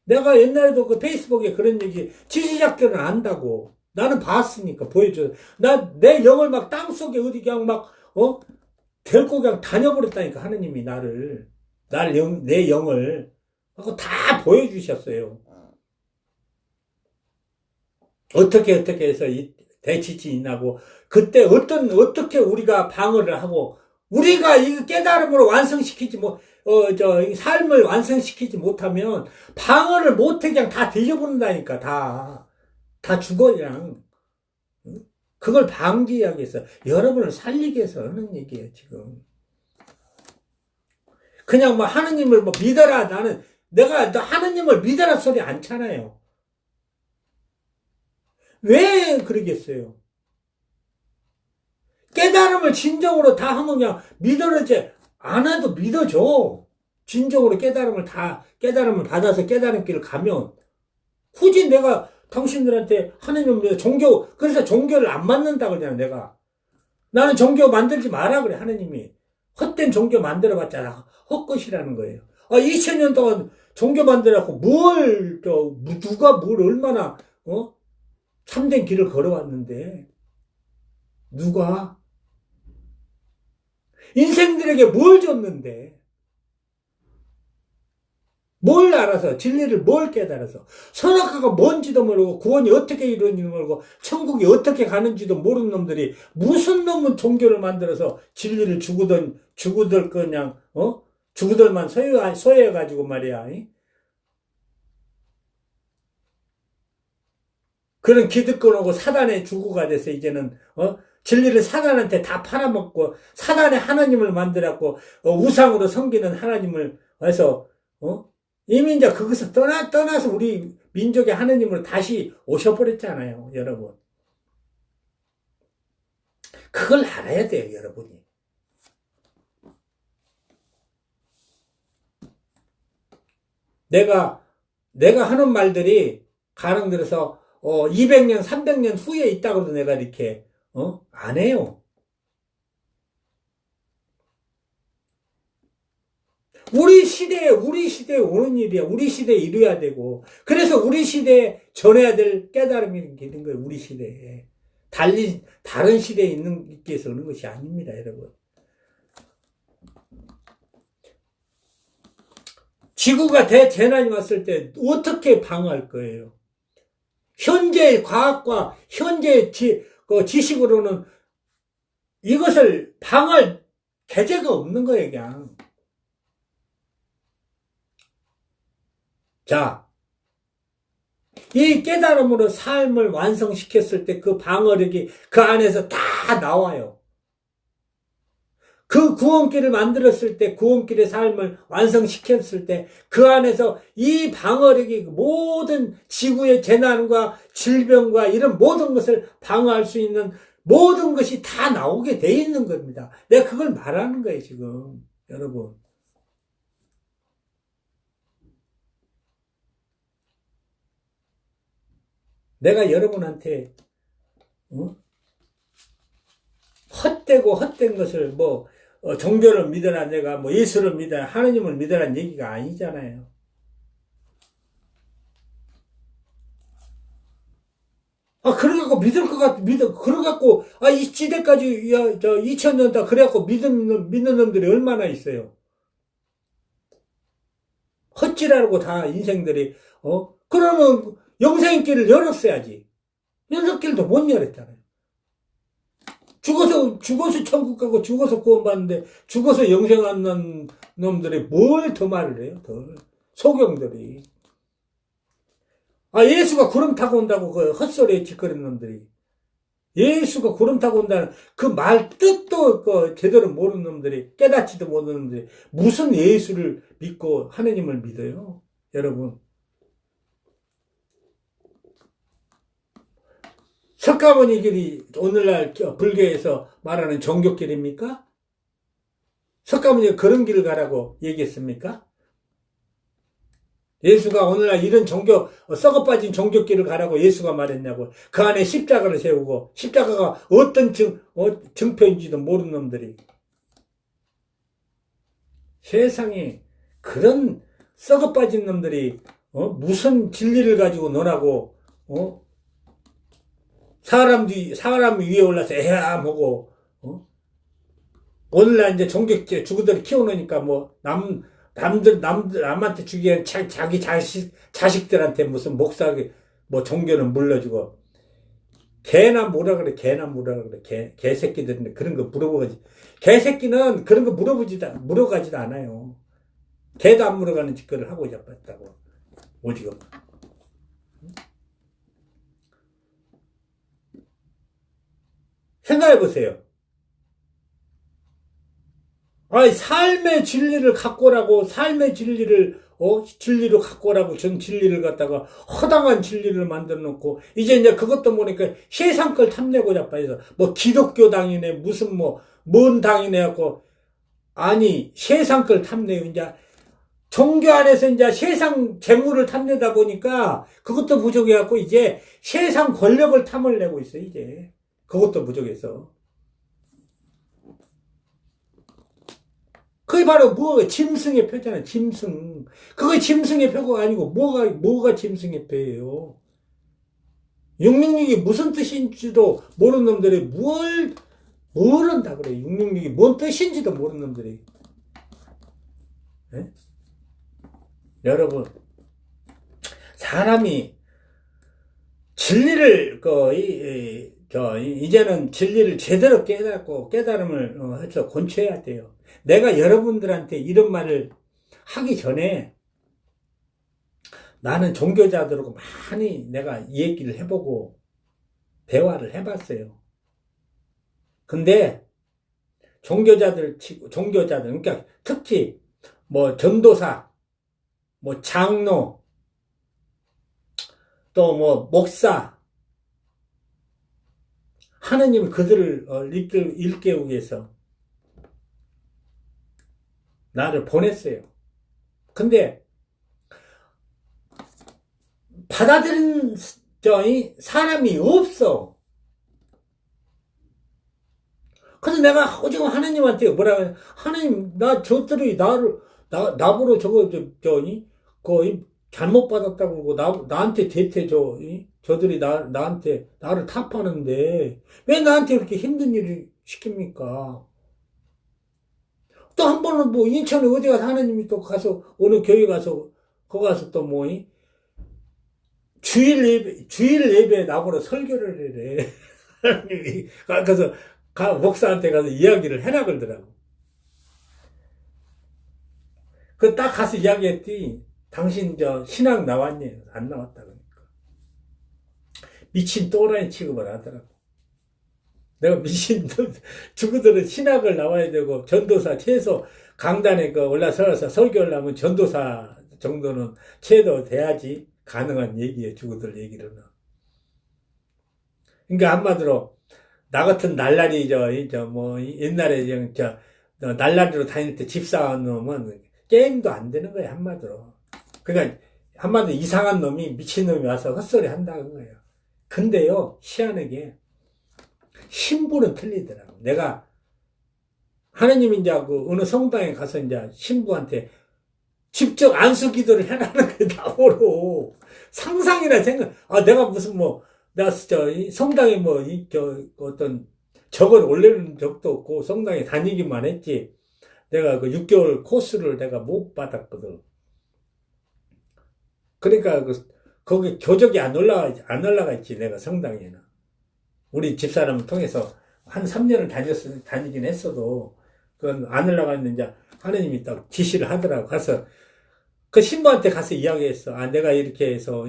[SPEAKER 1] 내가 옛날에도 페이스북에 그런 얘기, 지질학자들은 안다고. 나는 봤으니까 보여줘. 내 영을 땅속에 어디 그냥 데리고 그냥 다녀버렸다니까. 하느님이 내 영을 다 보여주셨어요. 어떻게 해서 이 대지진이 나고, 그때 어떻게 우리가 방어를 하고, 우리가 이 깨달음으로 완성시키지 삶을 완성시키지 못하면 방어를 못해 그냥 다 들려버린다니까. 다 죽어 그냥. 그걸 방지하기 위해서, 여러분을 살리기 위해서 하는 얘기예요, 지금. 그냥 하느님을 믿어라. 내가 하느님을 믿어라 소리 안 차나요. 왜 그러겠어요? 깨달음을 진정으로 다 하면 그냥 믿어라지 안 해도 믿어줘. 진정으로 깨달음을 받아서 깨달음길을 가면. 굳이 내가 당신들한테 하느님 그래서 종교를 안 만든다 그러잖아, 내가. 나는 종교 만들지 마라 그래, 하느님이. 헛된 종교 만들어봤자 헛것이라는 거예요. 2000년 동안 종교 만들어갖고 누가 얼마나, 참된 길을 걸어왔는데. 누가? 인생들에게 뭘 줬는데? 뭘 알아서, 진리를 뭘 깨달아서, 선악과가 뭔지도 모르고, 구원이 어떻게 이루어지는지 모르고, 천국이 어떻게 가는지도 모르는 놈들이 무슨 놈은 종교를 만들어서 진리를 죽으들 그냥, 죽으들만 소유해가지고 말이야. 그런 기득권 오고 사단의 주구가 돼서 이제는, 진리를 사단한테 다 팔아먹고, 사단의 하나님을 만들었고, 우상으로 섬기는 하나님을, 와서, 이미 이제 거기서 떠나서 우리 민족의 하느님으로 다시 오셔버렸잖아요, 여러분. 그걸 알아야 돼요, 여러분이. 내가 하는 말들이 가령 들어서 200년, 300년 후에 있다고도 내가 이렇게 안 해요. 우리 시대에 오는 일이야. 우리 시대에 이루어야 되고. 그래서 우리 시대에 전해야 될 깨달음이 있는 거예요. 우리 시대에. 다른 시대에 있는 게서 오는 것이 아닙니다, 여러분. 지구가 대재난이 왔을 때 어떻게 방어할 거예요? 현재 과학과 현재 지식으로는 이것을 방어할 계제가 없는 거예요, 그냥. 자, 이 깨달음으로 삶을 완성시켰을 때 그 방어력이 그 안에서 다 나와요. 그 구원길을 만들었을 때, 구원길의 삶을 완성시켰을 때, 그 안에서 이 방어력이 모든 지구의 재난과 질병과 이런 모든 것을 방어할 수 있는 모든 것이 다 나오게 돼 있는 겁니다. 내가 그걸 말하는 거예요, 지금. 여러분. 내가 여러분한테, 헛된 것을 종교를 믿어라, 내가 예수를 믿어라, 하느님을 믿어라는 얘기가 아니잖아요. 그래갖고 믿을 것 그래갖고, 이 시대까지, 2000년 다 그래갖고 믿는 놈들이 얼마나 있어요. 헛질하고 다 인생들이, 그러면 영생길을 열었어야지. 영생길도 못 열었잖아요. 죽어서 천국 가고 죽어서 구원받는데 죽어서 영생하는 놈들이 뭘 더 말을 해요, 소경들이. 예수가 구름 타고 온다고 그 헛소리에 짓거리는 놈들이. 예수가 구름 타고 온다는 그 말 뜻도 제대로 모르는 놈들이, 깨닫지도 못하는 놈들이 무슨 예수를 믿고 하느님을 믿어요, 여러분. 석가모니 길이 오늘날 불교에서 말하는 종교길입니까? 석가모니가 그런 길을 가라고 얘기했습니까? 예수가 오늘날 이런 썩어빠진 종교길을 가라고 예수가 말했냐고. 그 안에 십자가를 세우고, 십자가가 어떤 증표인지도 모르는 놈들이. 세상에 그런 썩어빠진 놈들이 무슨 진리를 가지고 논하고 사람 위에 올라서 애함하고 오늘날 이제 주구들이 키워놓으니까 남한테 주기엔 자기 자식들한테 무슨 목사기 종교는 물러주고. 개나 뭐라 그래, 개새끼들인데 그런 거 물어보지. 개새끼는 그런 거 물어가지도 않아요. 개도 안 물어가는 짓거리를 하고 잡았다고. 오지금. 생각해보세요. 삶의 진리를 갖고 오라고, 진리로 갖고 오라고 전 진리를 갖다가 허당한 진리를 만들어 놓고, 이제 그것도 보니까 세상 걸 탐내고 자빠져서, 기독교 당이네, 무슨 뭔 당이네 하고, 세상 걸 탐내요. 이제, 종교 안에서 이제 세상 재물을 탐내다 보니까, 그것도 부족해갖고, 이제 세상 권력을 탐을 내고 있어, 이제. 그것도 부족해서. 그게 바로 짐승의 표잖아요, 짐승. 그게 짐승의 표가 아니고, 뭐가 짐승의 표예요? 666이 무슨 뜻인지도 모르는 놈들이 뭘 한다 그래. 666이 뭔 뜻인지도 모르는 놈들이. 네? 여러분, 사람이 진리를, 이제는 진리를 제대로 깨닫고 깨달음을 해서 권초해야 돼요. 내가 여러분들한테 이런 말을 하기 전에 나는 종교자들하고 많이 내가 얘기를 해보고 대화를 해봤어요. 근데 종교자들, 그러니까 특히 뭐 전도사, 뭐 장로, 또 뭐 목사, 하느님이 그들을 일깨우기 위해서 나를 보냈어요. 근데 받아들인 사람이 없어. 그래서 내가 오직 하느님한테 뭐라 그래? 하느님, 저들이 나보러 잘못 받았다고 그러고, 나한테 대퇴줘. 저들이 나를 탑하는데, 왜 나한테 이렇게 힘든 일을 시킵니까? 또 한 번은 뭐, 인천에 어디 가서 하느님이 또 가서, 어느 교회 가서, 거기 가서 또 뭐, 주일 예배에 나보러 설교를 해. 그래서, 목사한테 가서 이야기를 해라 그러더라고. 딱 가서 이야기했더니, 당신 신학 나왔니? 안 나왔다 그러니까. 미친 또라이 취급을 하더라고. 내가 미친, 주부들은 신학을 나와야 되고, 전도사 최소 강단에 올라서서 설교를 하면 전도사 정도는 최소 돼야지 가능한 얘기예요, 주부들 얘기로는. 그러니까 한마디로, 나 같은 날라리, 옛날에, 날라리로 다닐 때 집사한 놈은 게임도 안 되는 거야, 한마디로. 그러니까, 한마디로 이상한 놈이, 미친 놈이 와서 헛소리 한다는 거예요. 근데요, 희한하게, 신부는 틀리더라고. 내가, 하느님 어느 성당에 가서 신부한테 직접 안수 기도를 해라는 게 나보러. 상상이나 생각, 내가 무슨 내가 성당에 어떤 적을 올리는 적도 없고 성당에 다니기만 했지. 내가 6개월 코스를 내가 못 받았거든. 그러니까 거기 교적이 안 올라가 있지, 내가 성당에는. 우리 집사람을 통해서 한 3년을 다니긴 했어도, 그건 안 올라갔는데, 하느님이 딱 지시를 하더라고. 가서, 그 신부한테 가서 이야기했어. 내가 이렇게 해서,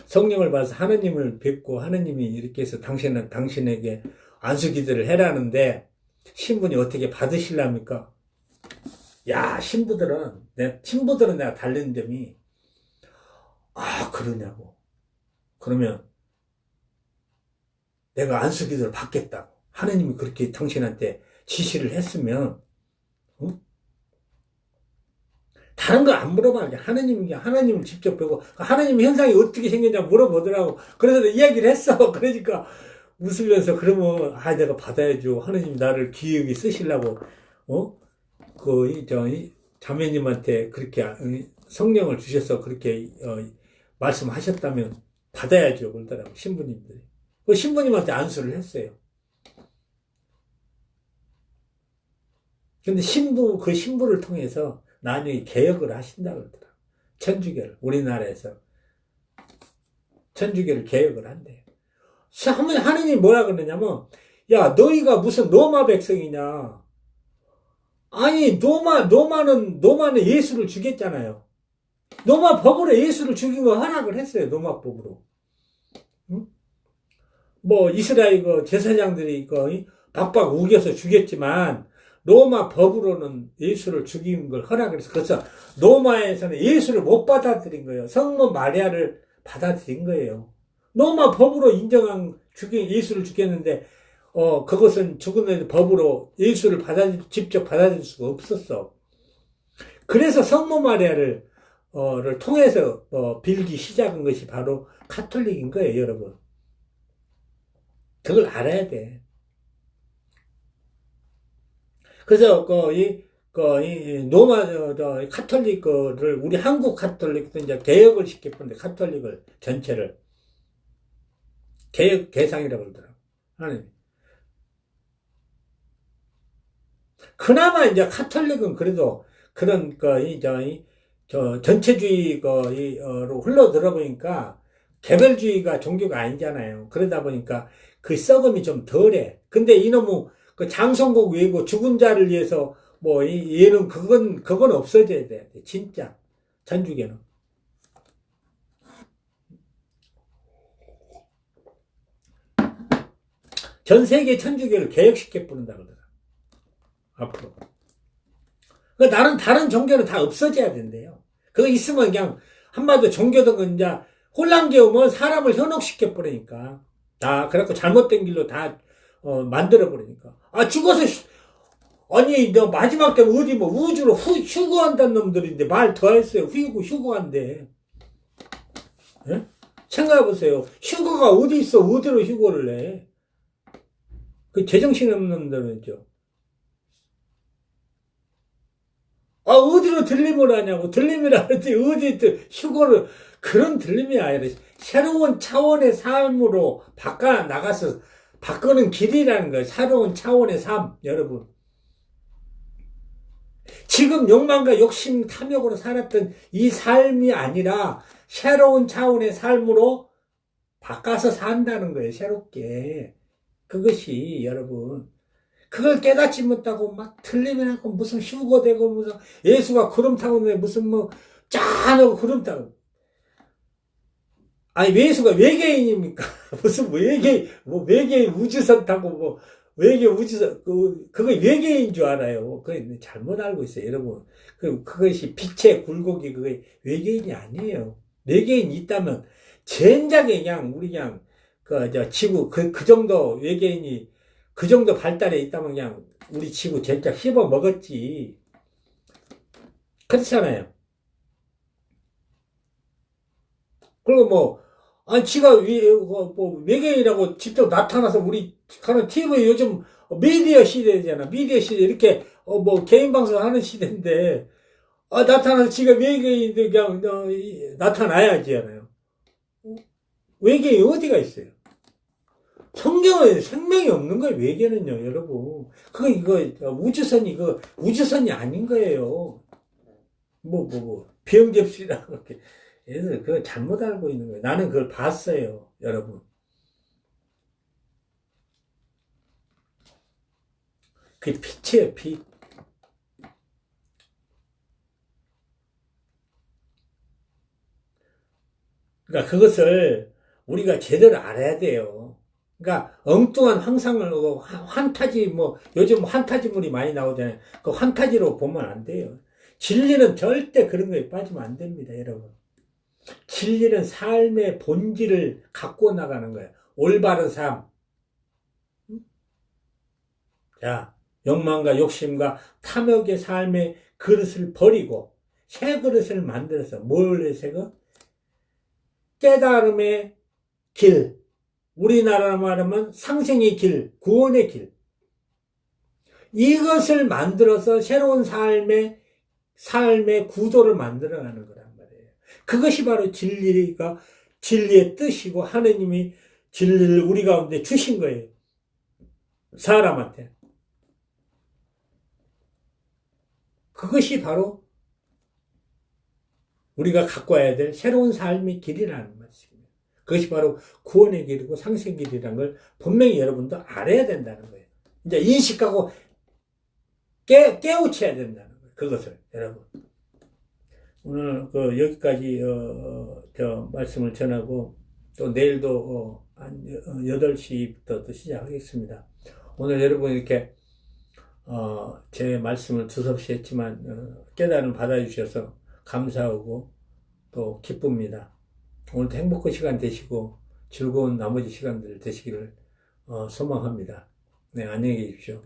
[SPEAKER 1] 성령을 받아서 하느님을 뵙고, 하느님이 이렇게 해서 당신에게 안수기도를 해라는데, 신부님 어떻게 받으실랍니까? 야, 신부들은 내가 다른 점이, 그러냐고. 그러면, 내가 안수기도를 받겠다고. 하느님이 그렇게 당신한테 지시를 했으면, 다른 거 안 물어봐. 하나님을 직접 보고, 하나님 현상이 어떻게 생겼냐 물어보더라고. 그래서 이야기를 했어. 그러니까 웃으면서, 그러면, 내가 받아야죠. 하나님 나를 기억이 쓰시려고, 자매님한테 그렇게 성령을 주셔서 그렇게, 말씀하셨다면 받아야죠. 그러더라고. 신부님들이. 그 신부님한테 안수를 했어요. 근데 그 신부를 통해서 나중에 개혁을 하신다고 그러더라고요. 천주교를, 우리나라에서. 천주교를 개혁을 한대요. 하느님이 뭐라 그러냐면, 야, 너희가 무슨 로마 백성이냐. 아니, 로마는 예수를 죽였잖아요. 로마 법으로 예수를 죽인 거 허락을 했어요, 로마 법으로. 응? 이스라엘 제사장들이 박박 우겨서 죽였지만, 로마 법으로는 예수를 죽인 걸 허락을 했어. 그래서 로마에서는 예수를 못 받아들인 거예요. 성모 마리아를 받아들인 거예요. 로마 법으로 인정한 예수를 죽였는데, 그것은 죽은 법으로 예수를 직접 받아들일 수가 없었어. 그래서 성모 마리아를 통해서 빌기 시작한 것이 바로 가톨릭인 거예요, 여러분. 그걸 알아야 돼. 그래서 가톨릭을 우리 한국 가톨릭도 이제 개혁을 시켰는데, 가톨릭을 전체를 개혁 대상이라고 그러더라고. 하나님. 그나마 이제 가톨릭은 그래도 그런 전체주의로 흘러 들어보니까 개별주의가 종교가 아니잖아요. 그러다 보니까 그 썩음이 좀 덜해. 근데 이놈의 장성국 외고 죽은 자를 위해서 얘는 그건 없어져야 돼. 진짜 천주교는. 전 세계 천주교를 개혁시켜 부른다 그러더라. 앞으로. 나는 다른 종교는 다 없어져야 된대요. 그거 있으면 그냥 한마디로 종교든 건 이제 혼란계우면 사람을 현혹시켜 버리니까 다 그래갖고 잘못된 길로 다 만들어 버리니까 죽어서 아니 너 마지막 때 어디 뭐 우주로 휴거한다는 놈들인데 말 더 했어요. 휴거한대. 예? 생각해보세요. 휴거가 어디 있어? 어디로 휴거를 해? 그 제정신 없는 놈들은죠. 어디로 들림을 하냐고. 들림이라 하는데 어디 휴거를, 그런 들림이 아니라 새로운 차원의 삶으로 나가서 바꾸는 길이라는 거예요. 새로운 차원의 삶, 여러분. 지금 욕망과 욕심, 탐욕으로 살았던 이 삶이 아니라 새로운 차원의 삶으로 바꿔서 산다는 거예요. 새롭게. 그것이 여러분. 그걸 깨닫지 못하고 막 틀리면하고 무슨 휴거되고 무슨 예수가 구름 타고 무슨 뭐 짠하고 구름 타고. 아니 예수가 외계인입니까? 무슨 뭐 외계인 우주선 타고 뭐 외계 우주선 그거 외계인 줄 알아요. 그거 잘못 알고 있어요, 여러분. 그것이 빛의 굴곡이 그게 외계인이 아니에요. 외계인이 있다면 젠장에 그냥 우리 그냥 지구 그 정도 외계인이 그 정도 발달에 있다면 그냥 우리 지구 진짜 씹어 먹었지. 그렇잖아요. 그리고 지가 외계인이라고 직접 나타나서 우리 가는 TV 요즘 미디어 시대잖아. 미디어 시대 이렇게 개인 방송 하는 시대인데 나타나서 지가 외계인들 그냥 나타나야지 않아요. 외계인이 어디가 있어요? 성경에 생명이 없는 거예요, 외계는요, 여러분. 우주선이 아닌 거예요. 비행접수라고 이렇게. 얘들 그거 잘못 알고 있는 거예요. 나는 그걸 봤어요, 여러분. 그게 빛이에요, 빛. 그러니까 그것을 우리가 제대로 알아야 돼요. 그러니까 엉뚱한 환상을 환타지 요즘 환타지물이 많이 나오잖아요. 그 환타지로 보면 안 돼요. 진리는 절대 그런 거에 빠지면 안 됩니다, 여러분. 진리는 삶의 본질을 갖고 나가는 거예요. 올바른 삶. 자, 욕망과 욕심과 탐욕의 삶의 그릇을 버리고 새 그릇을 만들어서 뭘 새거? 깨달음의 길. 우리나라 말하면 상생의 길, 구원의 길. 이것을 만들어서 새로운 삶의 구조를 만들어가는 거란 말이에요. 그것이 바로 진리의 뜻이고 하느님이 진리를 우리 가운데 주신 거예요. 사람한테. 그것이 바로 우리가 갖고 와야 될 새로운 삶의 길이라는 말씀입니다. 그것이 바로 구원의 길이고 상생 길이라는 걸 분명히 여러분도 알아야 된다는 거예요. 이제 인식하고 깨우쳐야 된다는 거예요. 그것을 여러분. 오늘 여기까지 말씀을 전하고 또 내일도 한 8시부터 또 시작하겠습니다. 오늘 여러분 이렇게 제 말씀을 두섭이 했지만 깨달음을 받아주셔서 감사하고 또 기쁩니다. 오늘도 행복한 시간 되시고 즐거운 나머지 시간들 되시기를 소망합니다. 네, 안녕히 계십시오.